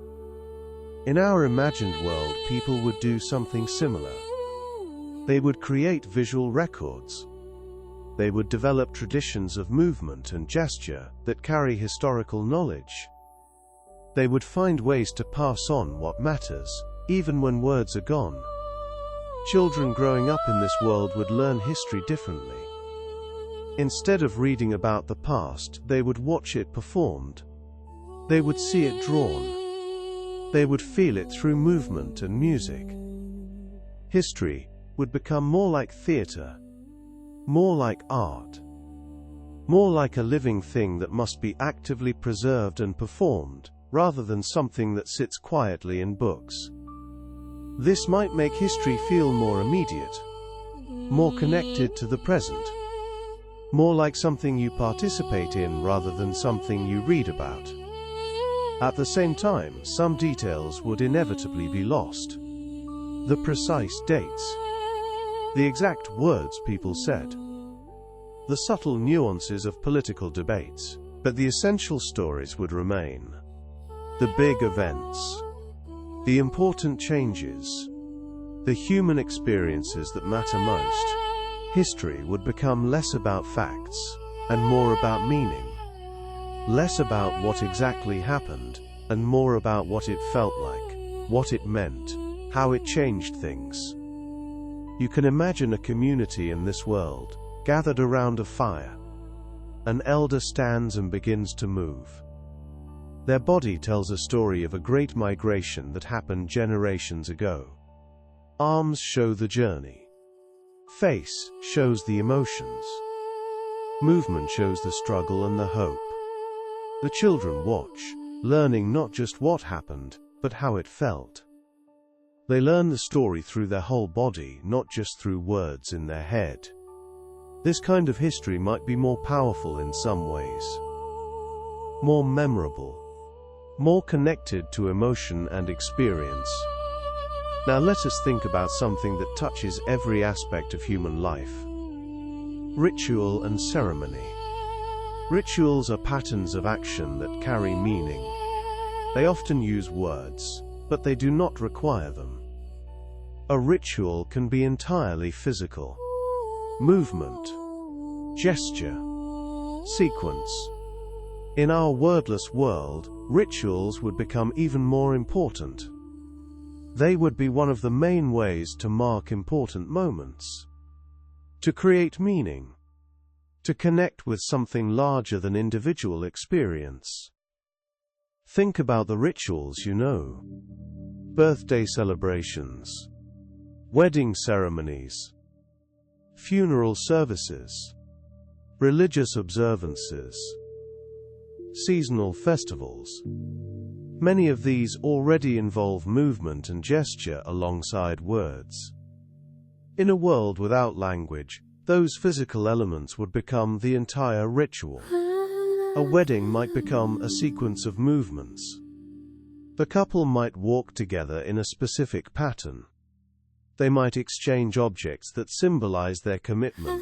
In our imagined world, people would do something similar. They would create visual records. They would develop traditions of movement and gesture that carry historical knowledge. They would find ways to pass on what matters, even when words are gone. Children growing up in this world would learn history differently. Instead of reading about the past, they would watch it performed. They would see it drawn. They would feel it through movement and music. History would become more like theater, more like art, more like a living thing that must be actively preserved and performed, rather than something that sits quietly in books. This might make history feel more immediate, more connected to the present, more like something you participate in rather than something you read about. At the same time, some details would inevitably be lost. The precise dates, the exact words people said, the subtle nuances of political debates, but the essential stories would remain. The big events, the important changes, the human experiences that matter most. History would become less about facts and more about meaning. Less about what exactly happened and more about what it felt like, what it meant, how it changed things. You can imagine a community in this world, gathered around a fire. An elder stands and begins to move. Their body tells a story of a great migration that happened generations ago. Arms show the journey. Face shows the emotions. Movement shows the struggle and the hope. The children watch, learning not just what happened, but how it felt. They learn the story through their whole body, not just through words in their head. This kind of history might be more powerful in some ways, more memorable, more connected to emotion and experience. Now let us think about something that touches every aspect of human life. Ritual and ceremony. Rituals are patterns of action that carry meaning. They often use words, but they do not require them. A ritual can be entirely physical. Movement, gesture, sequence. In our wordless world, rituals would become even more important. They would be one of the main ways to mark important moments, to create meaning, to connect with something larger than individual experience. Think about the rituals you know. Birthday celebrations, wedding ceremonies, funeral services, religious observances, seasonal festivals. Many of these already involve movement and gesture alongside words. In a world without language, those physical elements would become the entire ritual. A wedding might become a sequence of movements. The couple might walk together in a specific pattern. They might exchange objects that symbolize their commitment.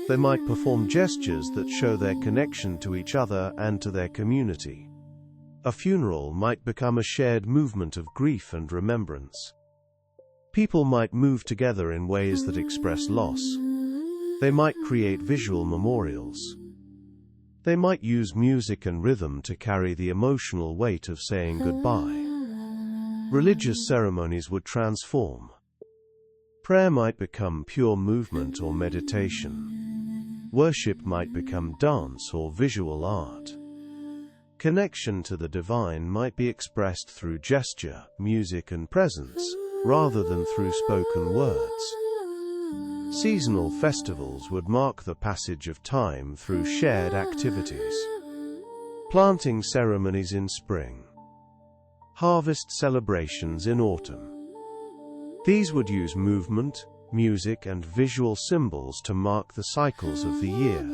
They might perform gestures that show their connection to each other and to their community. A funeral might become a shared movement of grief and remembrance. People might move together in ways that express loss. They might create visual memorials. They might use music and rhythm to carry the emotional weight of saying goodbye. Religious ceremonies would transform. Prayer might become pure movement or meditation. Worship might become dance or visual art. Connection to the divine might be expressed through gesture, music and presence, rather than through spoken words. Seasonal festivals would mark the passage of time through shared activities. Planting ceremonies in spring. Harvest celebrations in autumn. These would use movement, music, and visual symbols to mark the cycles of the year.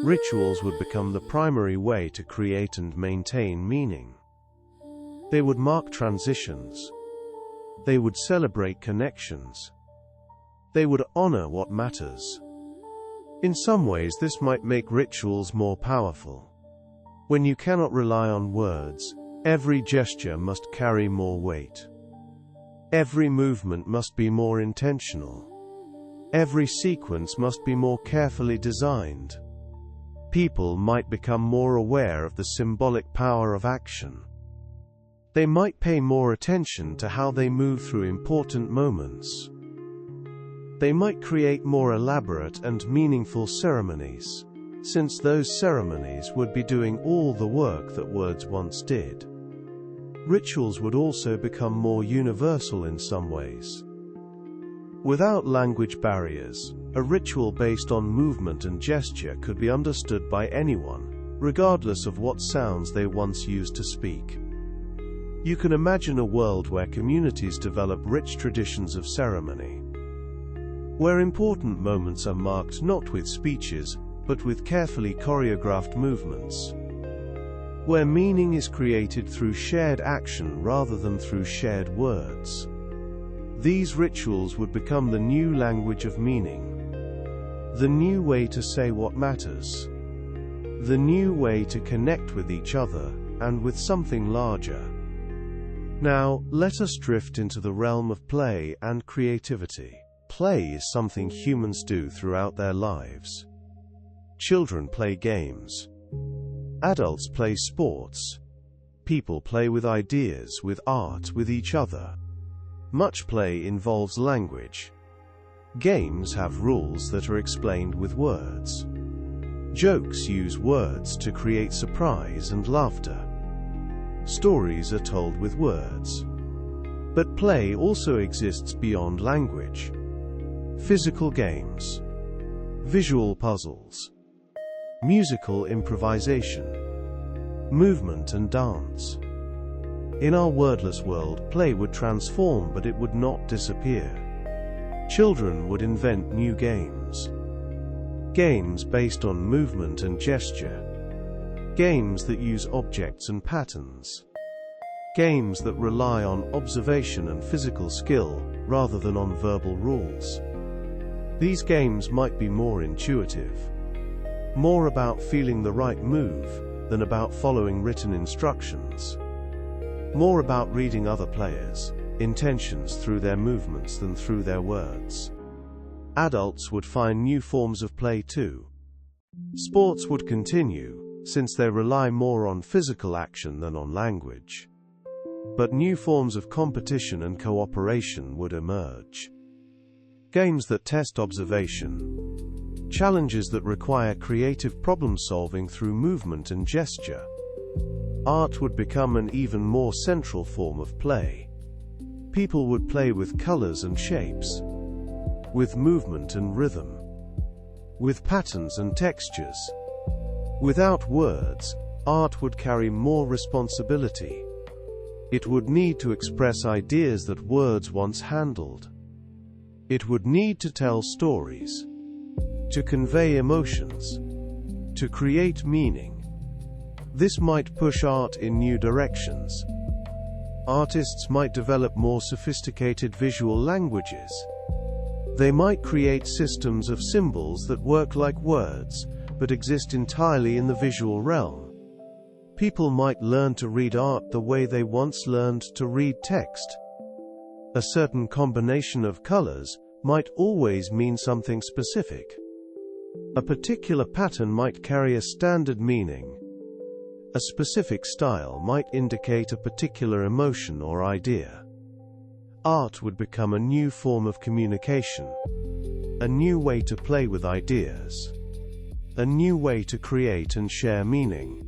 Rituals would become the primary way to create and maintain meaning. They would mark transitions. They would celebrate connections. They would honor what matters. In some ways, this might make rituals more powerful. When you cannot rely on words, every gesture must carry more weight. Every movement must be more intentional. Every sequence must be more carefully designed. People might become more aware of the symbolic power of action. They might pay more attention to how they move through important moments. They might create more elaborate and meaningful ceremonies, since those ceremonies would be doing all the work that words once did. Rituals would also become more universal in some ways. Without language barriers, a ritual based on movement and gesture could be understood by anyone, regardless of what sounds they once used to speak. You can imagine a world where communities develop rich traditions of ceremony, where important moments are marked not with speeches, but with carefully choreographed movements, where meaning is created through shared action rather than through shared words. These rituals would become the new language of meaning, the new way to say what matters, the new way to connect with each other and with something larger. Now, let us drift into the realm of play and creativity. Play is something humans do throughout their lives. Children play games. Adults play sports. People play with ideas, with art, with each other. Much play involves language. Games have rules that are explained with words. Jokes use words to create surprise and laughter. Stories are told with words. But play also exists beyond language. Physical games, visual puzzles, musical improvisation, movement and dance. In our wordless world, play would transform, but it would not disappear. Children would invent new games. Games based on movement and gesture. Games that use objects and patterns. Games that rely on observation and physical skill, rather than on verbal rules. These games might be more intuitive, more about feeling the right move than about following written instructions, more about reading other players' intentions through their movements than through their words. Adults would find new forms of play too. Sports would continue, since they rely more on physical action than on language. But new forms of competition and cooperation would emerge. Games that test observation. Challenges that require creative problem-solving through movement and gesture. Art would become an even more central form of play. People would play with colors and shapes, with movement and rhythm, with patterns and textures. Without words, art would carry more responsibility. It would need to express ideas that words once handled. It would need to tell stories, to convey emotions, to create meaning. This might push art in new directions. Artists might develop more sophisticated visual languages. They might create systems of symbols that work like words, but exist entirely in the visual realm. People might learn to read art the way they once learned to read text. A certain combination of colors might always mean something specific. A particular pattern might carry a standard meaning. A specific style might indicate a particular emotion or idea. Art would become a new form of communication, a new way to play with ideas, a new way to create and share meaning.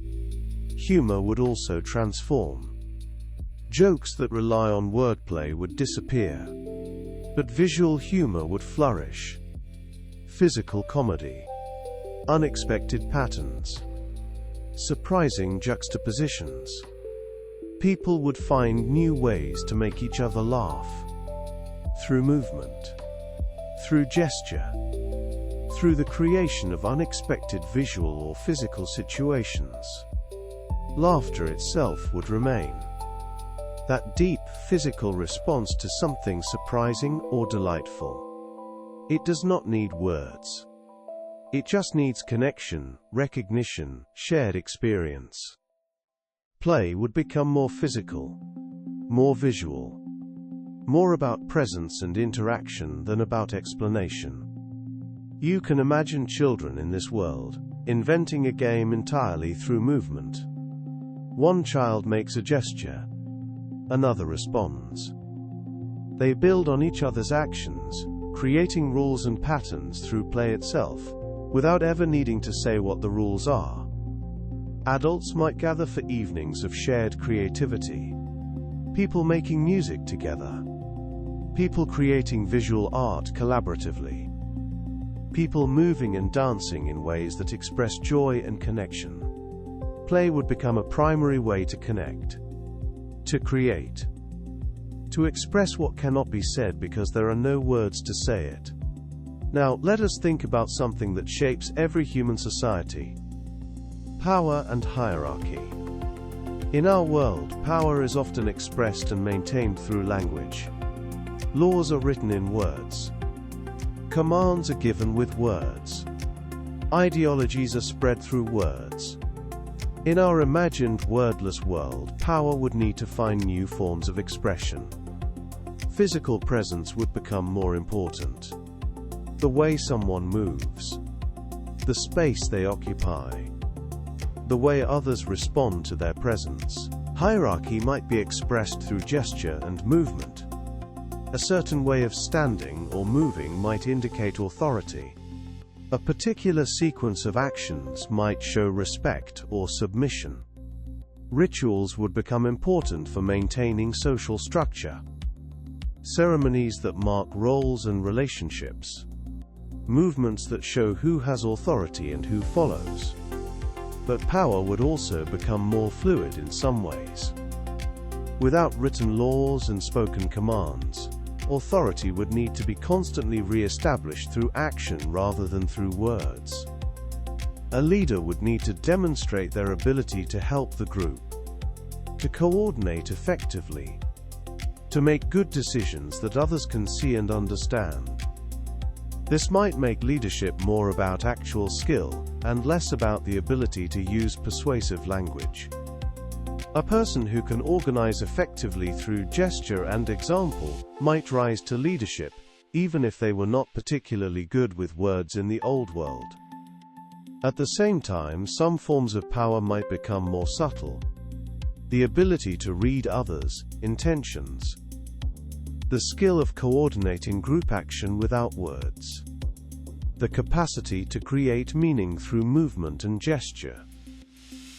Humor would also transform. Jokes that rely on wordplay would disappear, but visual humor would flourish. Physical comedy, unexpected patterns, surprising juxtapositions. People would find new ways to make each other laugh. through movement, through gesture, through the creation of unexpected visual or physical situations. Laughter itself would remain. That deep, physical response to something surprising or delightful. It does not need words. It just needs connection, recognition, shared experience. Play would become more physical, more visual, more about presence and interaction than about explanation. You can imagine children in this world, inventing a game entirely through movement. One child makes a gesture, another responds. They build on each other's actions, creating rules and patterns through play itself, without ever needing to say what the rules are. Adults might gather for evenings of shared creativity. People making music together. People creating visual art collaboratively. People moving and dancing in ways that express joy and connection. Play would become a primary way to connect, to create, to express what cannot be said because there are no words to say it. Now, let us think about something that shapes every human society: power and hierarchy. In our world, power is often expressed and maintained through language. Laws are written in words. Commands are given with words. Ideologies are spread through words. In our imagined wordless world, power would need to find new forms of expression. Physical presence would become more important. The way someone moves, the space they occupy, the way others respond to their presence. Hierarchy might be expressed through gesture and movement. A certain way of standing or moving might indicate authority. A particular sequence of actions might show respect or submission. Rituals would become important for maintaining social structure. Ceremonies that mark roles and relationships. Movements that show who has authority and who follows. But power would also become more fluid in some ways. Without written laws and spoken commands, authority would need to be constantly re-established through action rather than through words. A leader would need to demonstrate their ability to help the group, to coordinate effectively, to make good decisions that others can see and understand. This might make leadership more about actual skill, and less about the ability to use persuasive language. A person who can organize effectively through gesture and example might rise to leadership, even if they were not particularly good with words in the old world. At the same time, some forms of power might become more subtle. The ability to read others' intentions. The skill of coordinating group action without words. The capacity to create meaning through movement and gesture.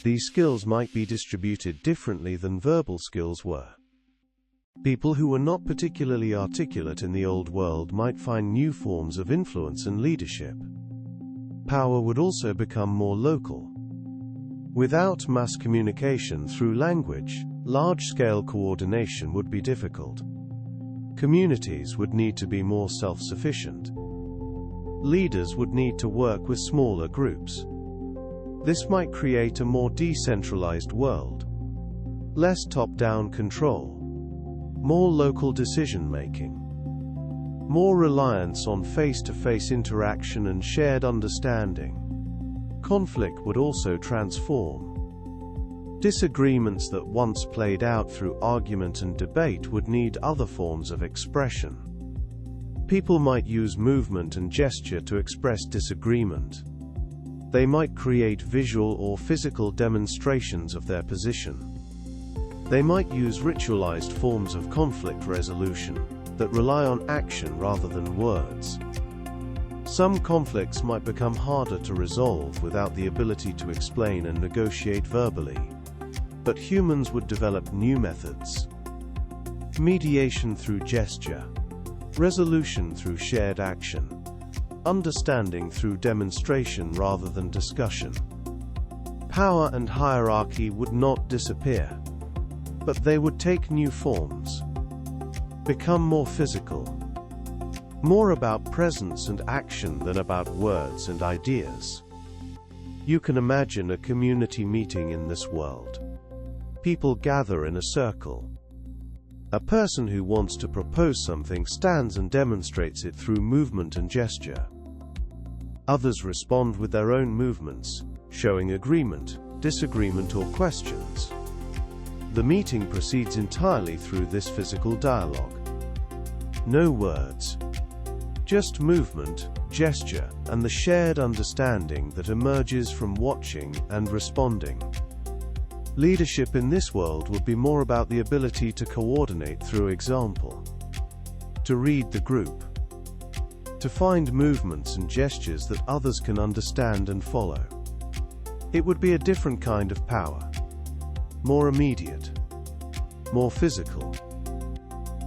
These skills might be distributed differently than verbal skills were. People who were not particularly articulate in the old world might find new forms of influence and leadership. Power would also become more local. Without mass communication through language, large-scale coordination would be difficult. Communities would need to be more self-sufficient. Leaders would need to work with smaller groups. This might create a more decentralized world. Less top-down control. More local decision-making. More reliance on face-to-face interaction and shared understanding. Conflict would also transform. Disagreements that once played out through argument and debate would need other forms of expression. People might use movement and gesture to express disagreement. They might create visual or physical demonstrations of their position. They might use ritualized forms of conflict resolution that rely on action rather than words. Some conflicts might become harder to resolve without the ability to explain and negotiate verbally. But humans would develop new methods. Mediation through gesture. Resolution through shared action. Understanding through demonstration rather than discussion. Power and hierarchy would not disappear, but they would take new forms, become more physical, more about presence and action than about words and ideas. You can imagine a community meeting in this world. People gather in a circle. A person who wants to propose something stands and demonstrates it through movement and gesture. Others respond with their own movements, showing agreement, disagreement, or questions. The meeting proceeds entirely through this physical dialogue. No words, just movement, gesture, and the shared understanding that emerges from watching and responding. Leadership in this world would be more about the ability to coordinate through example, to read the group, to find movements and gestures that others can understand and follow. It would be a different kind of power, more immediate, more physical,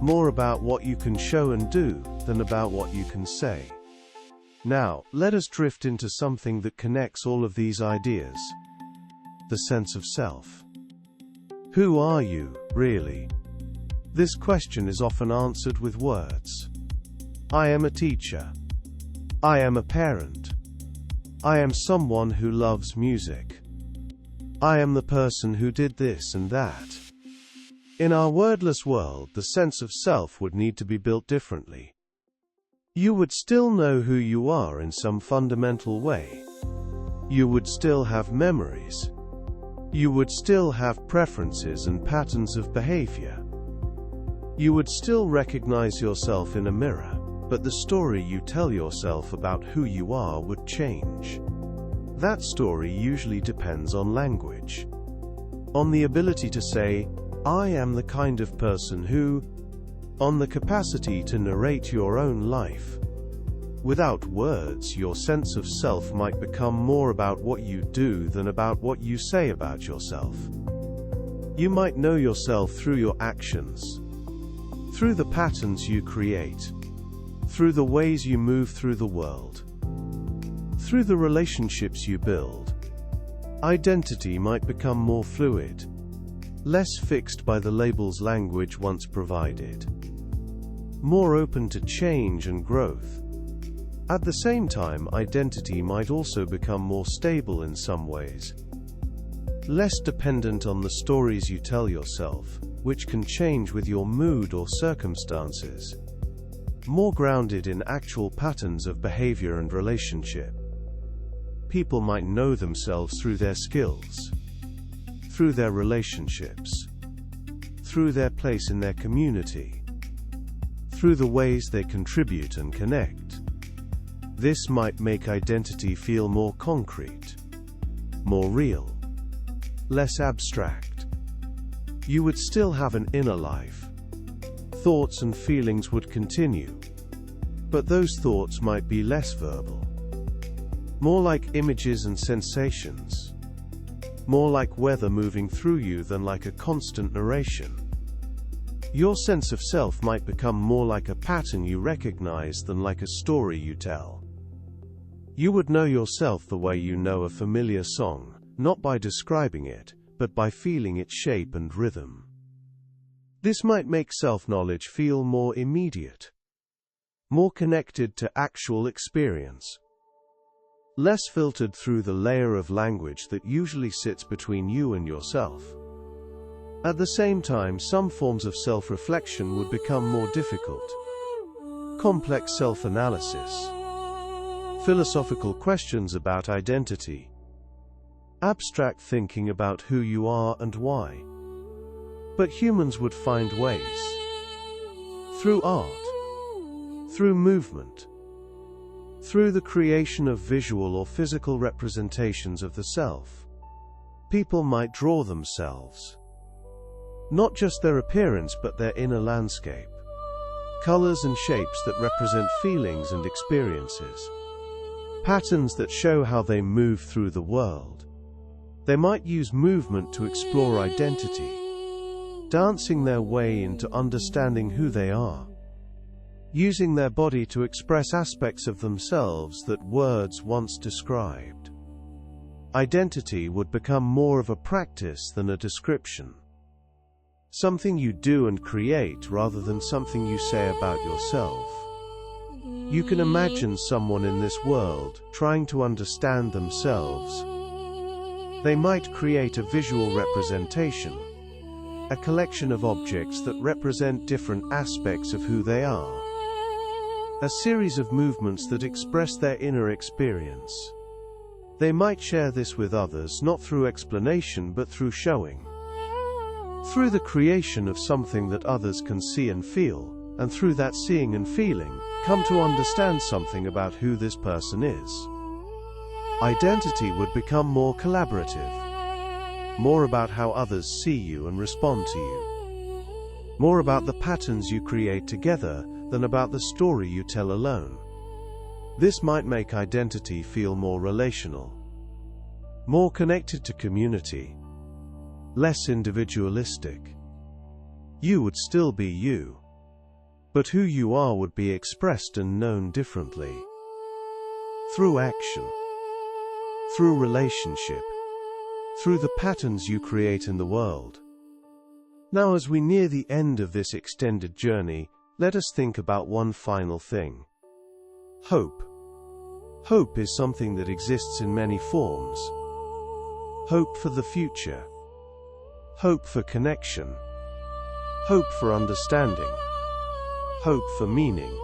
more about what you can show and do than about what you can say. Now, let us drift into something that connects all of these ideas: the sense of self. Who are you, really? This question is often answered with words. I am a teacher. I am a parent. I am someone who loves music. I am the person who did this and that. In our wordless world, the sense of self would need to be built differently. You would still know who you are in some fundamental way. You would still have memories. You would still have preferences and patterns of behavior. You would still recognize yourself in a mirror, but the story you tell yourself about who you are would change. That story usually depends on language, on the ability to say, I am the kind of person who, on the capacity to narrate your own life. Without words, your sense of self might become more about what you do than about what you say about yourself. You might know yourself through your actions, through the patterns you create, through the ways you move through the world, through the relationships you build. Identity might become more fluid, less fixed by the labels language once provided, more open to change and growth. At the same time, identity might also become more stable in some ways, less dependent on the stories you tell yourself, which can change with your mood or circumstances, more grounded in actual patterns of behavior and relationship. People might know themselves through their skills, through their relationships, through their place in their community, through the ways they contribute and connect. This might make identity feel more concrete, more real, less abstract. You would still have an inner life. Thoughts and feelings would continue, but those thoughts might be less verbal, more like images and sensations, more like weather moving through you than like a constant narration. Your sense of self might become more like a pattern you recognize than like a story you tell. You would know yourself the way you know a familiar song, not by describing it, but by feeling its shape and rhythm. This might make self-knowledge feel more immediate, more connected to actual experience, less filtered through the layer of language that usually sits between you and yourself. At the same time, some forms of self-reflection would become more difficult. Complex self-analysis, philosophical questions about identity, abstract thinking about who you are and why. But humans would find ways. Through art, through movement, through the creation of visual or physical representations of the self. People might draw themselves, not just their appearance but their inner landscape, colors and shapes that represent feelings and experiences, patterns that show how they move through the world. They might use movement to explore identity, dancing their way into understanding who they are, using their body to express aspects of themselves that words once described. Identity would become more of a practice than a description, something you do and create rather than something you say about yourself. You can imagine someone in this world trying to understand themselves. They might create a visual representation, a collection of objects that represent different aspects of who they are, a series of movements that express their inner experience. They might share this with others not through explanation but through showing. Through the creation of something that others can see and feel, and through that seeing and feeling, come to understand something about who this person is. Identity would become more collaborative, more about how others see you and respond to you, more about the patterns you create together than about the story you tell alone. This might make identity feel more relational, more connected to community, less individualistic. You would still be you, but who you are would be expressed and known differently. Through action, through relationship, through the patterns you create in the world. Now, as we near the end of this extended journey, let us think about one final thing. Hope. Hope is something that exists in many forms. Hope for the future. Hope for connection. Hope for understanding. Hope for meaning.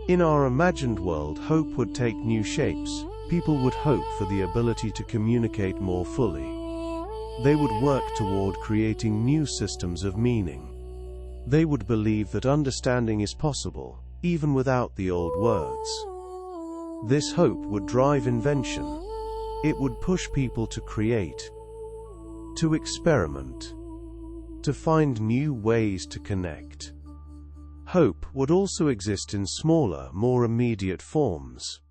In our imagined world, hope would take new shapes. People would hope for the ability to communicate more fully. They would work toward creating new systems of meaning. They would believe that understanding is possible, even without the old words. This hope would drive invention. It would push people to create, to experiment, to find new ways to connect. Hope would also exist in smaller, more immediate forms.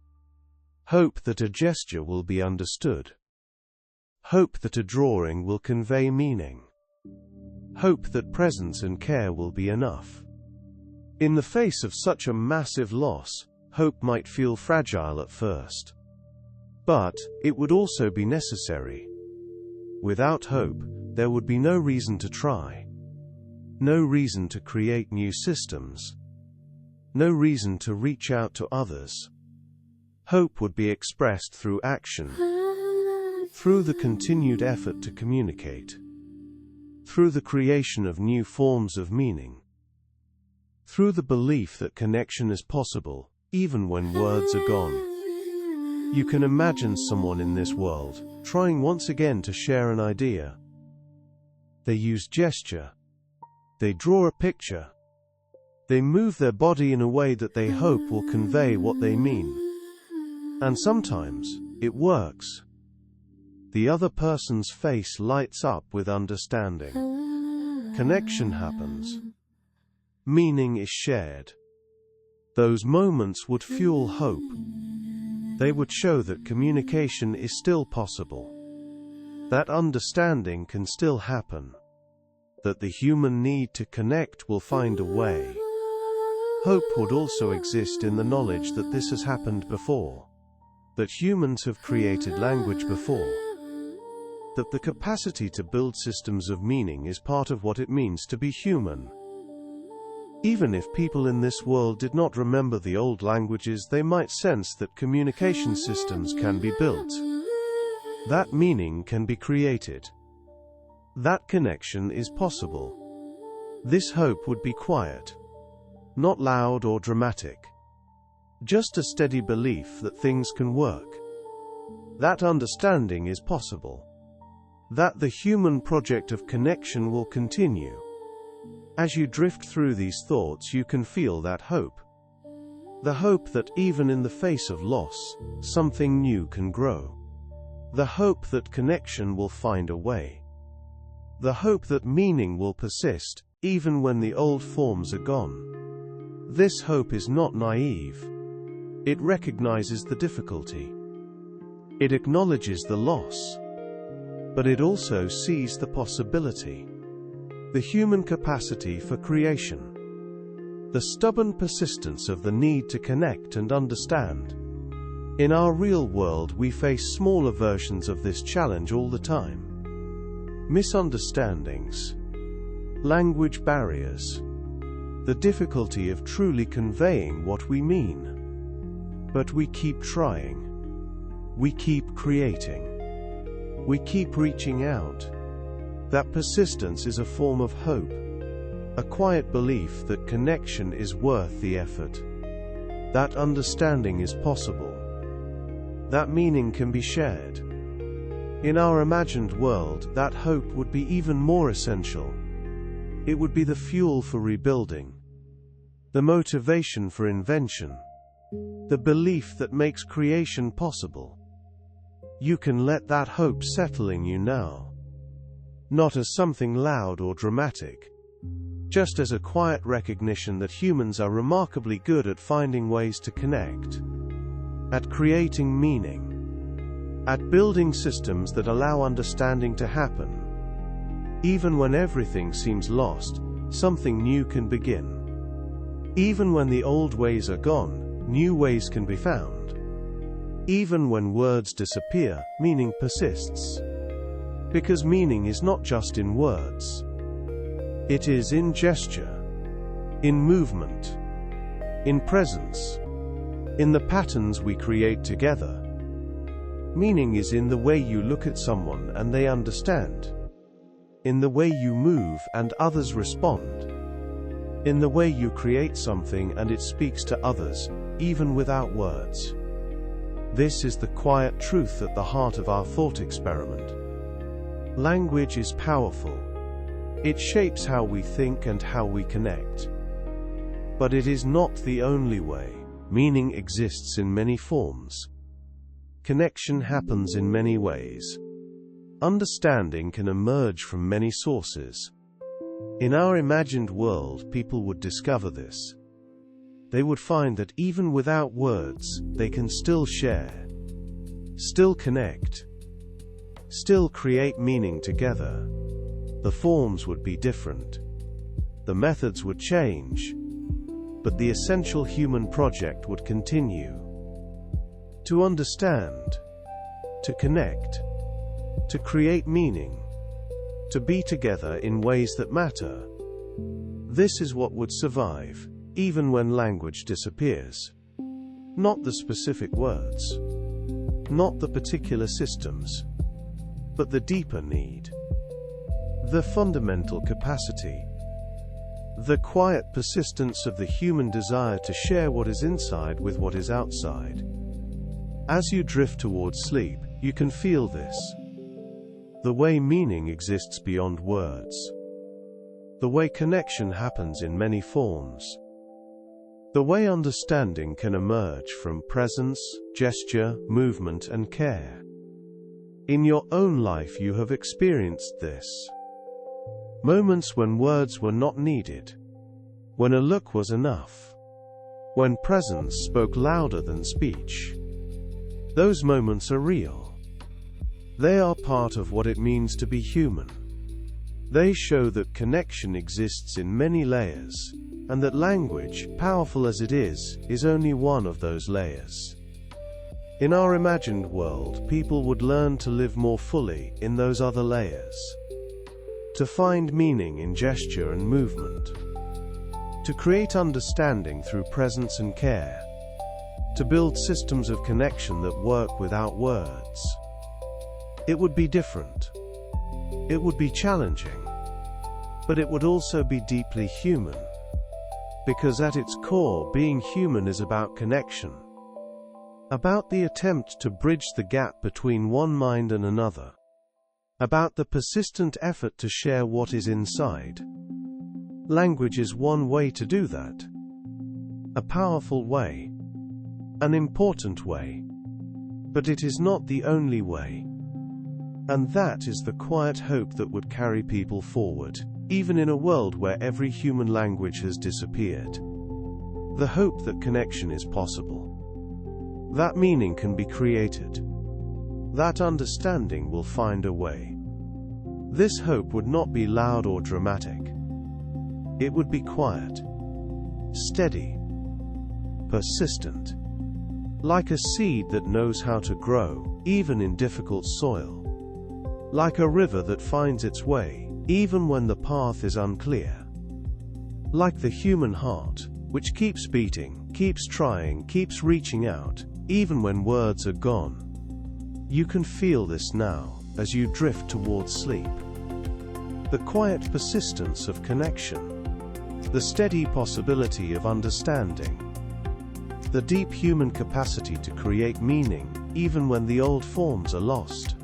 Hope that a gesture will be understood. Hope that a drawing will convey meaning. Hope that presence and care will be enough. In the face of such a massive loss, hope might feel fragile at first. But it would also be necessary. Without hope, there would be no reason to try. No reason to create new systems. No reason to reach out to others. Hope would be expressed through action, through the continued effort to communicate, through the creation of new forms of meaning, through the belief that connection is possible, even when words are gone. You can imagine someone in this world trying once again to share an idea. They use gesture. They draw a picture. They move their body in a way that they hope will convey what they mean. And sometimes, it works. The other person's face lights up with understanding. Connection happens. Meaning is shared. Those moments would fuel hope. They would show that communication is still possible. That understanding can still happen. That the human need to connect will find a way. Hope would also exist in the knowledge that this has happened before. That humans have created language before. That the capacity to build systems of meaning is part of what it means to be human. Even if people in this world did not remember the old languages, they might sense that communication systems can be built. That meaning can be created. That connection is possible. This hope would be quiet. Not loud or dramatic. Just a steady belief that things can work. That understanding is possible. That the human project of connection will continue. As you drift through these thoughts, you can feel that hope. The hope that even in the face of loss, something new can grow. The hope that connection will find a way. The hope that meaning will persist, even when the old forms are gone. This hope is not naive. It recognizes the difficulty. It acknowledges the loss. But it also sees the possibility. The human capacity for creation. The stubborn persistence of the need to connect and understand. In our real world, we face smaller versions of this challenge all the time. Misunderstandings. Language barriers. the difficulty of truly conveying what we mean. But we keep trying. We keep creating. We keep reaching out. That persistence is a form of hope, a quiet belief that connection is worth the effort, that understanding is possible, that meaning can be shared. In our imagined world, that hope would be even more essential. It would be the fuel for rebuilding, the motivation for invention, the belief that makes creation possible. You can let that hope settle in you now, not as something loud or dramatic, just as a quiet recognition that humans are remarkably good at finding ways to connect, at creating meaning, at building systems that allow understanding to happen. Even when everything seems lost, something new can begin. Even when the old ways are gone, new ways can be found. Even when words disappear, meaning persists. Because meaning is not just in words. It is in gesture, in movement, in presence, in the patterns we create together. Meaning is in the way you look at someone and they understand, in the way you move and others respond, in the way you create something and it speaks to others, even without words. This is the quiet truth at the heart of our thought experiment. Language is powerful. It shapes how we think and how we connect. But it is not the only way. Meaning exists in many forms. Connection happens in many ways. Understanding can emerge from many sources. In our imagined world, people would discover this. They would find that even without words, they can still share, still connect, still create meaning together. The forms would be different. The methods would change. But the essential human project would continue. To understand, to connect, to create meaning, to be together in ways that matter. This is what would survive, even when language disappears. Not the specific words, not the particular systems, but the deeper need, the fundamental capacity, the quiet persistence of the human desire to share what is inside with what is outside. As you drift towards sleep, you can feel this. The way meaning exists beyond words. The way connection happens in many forms. The way understanding can emerge from presence, gesture, movement, and care. In your own life you have experienced this. Moments when words were not needed. When a look was enough. When presence spoke louder than speech. Those moments are real. They are part of what it means to be human. They show that connection exists in many layers, and that language, powerful as it is only one of those layers. In our imagined world, people would learn to live more fully in those other layers. To find meaning in gesture and movement. To create understanding through presence and care. To build systems of connection that work without words. It would be different. It would be challenging. But it would also be deeply human. Because at its core, being human is about connection. About the attempt to bridge the gap between one mind and another. About the persistent effort to share what is inside. Language is one way to do that. A powerful way. An important way. But it is not the only way. And that is the quiet hope that would carry people forward, even in a world where every human language has disappeared. The hope that connection is possible. That meaning can be created. That understanding will find a way. This hope would not be loud or dramatic. It would be quiet, steady, persistent, like a seed that knows how to grow, even in difficult soil. Like a river that finds its way, even when the path is unclear. Like the human heart, which keeps beating, keeps trying, keeps reaching out, even when words are gone. You can feel this now, as you drift towards sleep. The quiet persistence of connection. The steady possibility of understanding. The deep human capacity to create meaning, even when the old forms are lost.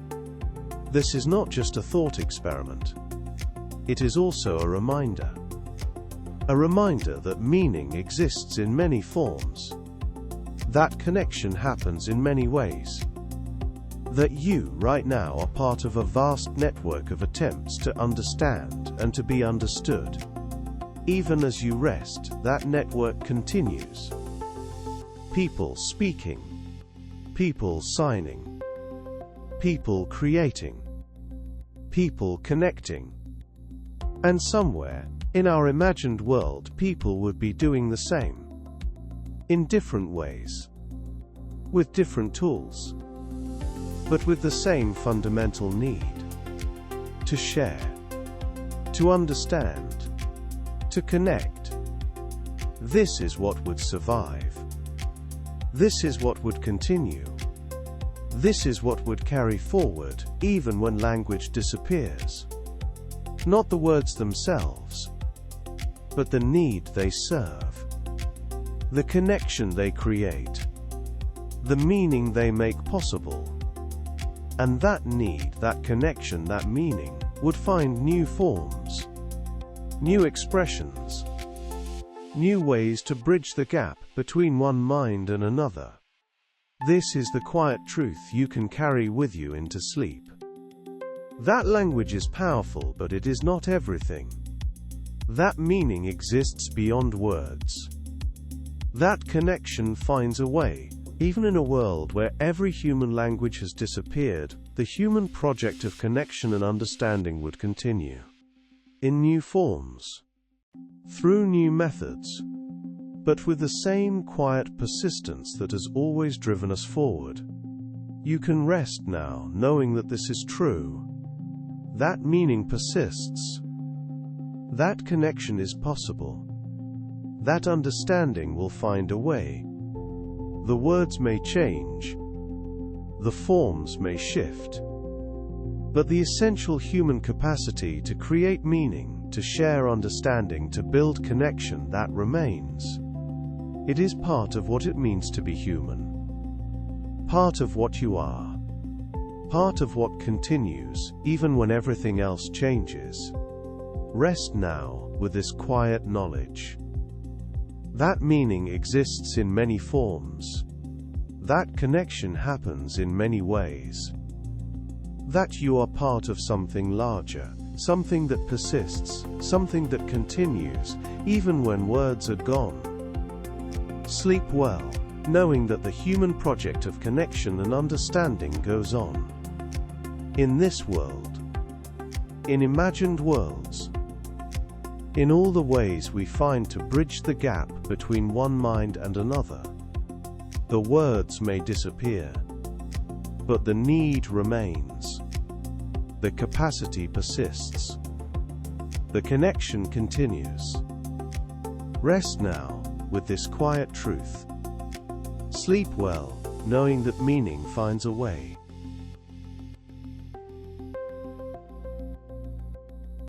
This is not just a thought experiment. It is also a reminder. A reminder that meaning exists in many forms. That connection happens in many ways. That you, right now, are part of a vast network of attempts to understand and to be understood. Even as you rest, that network continues. People speaking. People signing. People creating. People connecting. And somewhere, in our imagined world, people would be doing the same. In different ways. With different tools. But with the same fundamental need. To share. To understand. To connect. This is what would survive. This is what would continue. This is what would carry forward, even when language disappears. Not the words themselves, but the need they serve, the connection they create, the meaning they make possible. And that need, that connection, that meaning, would find new forms, new expressions, new ways to bridge the gap between one mind and another. This is the quiet truth you can carry with you into sleep. That language is powerful, but it is not everything. That meaning exists beyond words. That connection finds a way. Even in a world where every human language has disappeared, the human project of connection and understanding would continue. In new forms. Through new methods. But with the same quiet persistence that has always driven us forward. You can rest now, knowing that this is true. That meaning persists. That connection is possible. That understanding will find a way. The words may change. The forms may shift. But the essential human capacity to create meaning, to share understanding, to build connection, that remains. It is part of what it means to be human. Part of what you are. Part of what continues, even when everything else changes. Rest now, with this quiet knowledge. That meaning exists in many forms. That connection happens in many ways. That you are part of something larger, something that persists, something that continues, even when words are gone. Sleep well, knowing that the human project of connection and understanding goes on. In this world. In imagined worlds. In all the ways we find to bridge the gap between one mind and another. The words may disappear, but the need remains. The capacity persists. The connection continues. Rest now, with this quiet truth. Sleep well, knowing that meaning finds a way.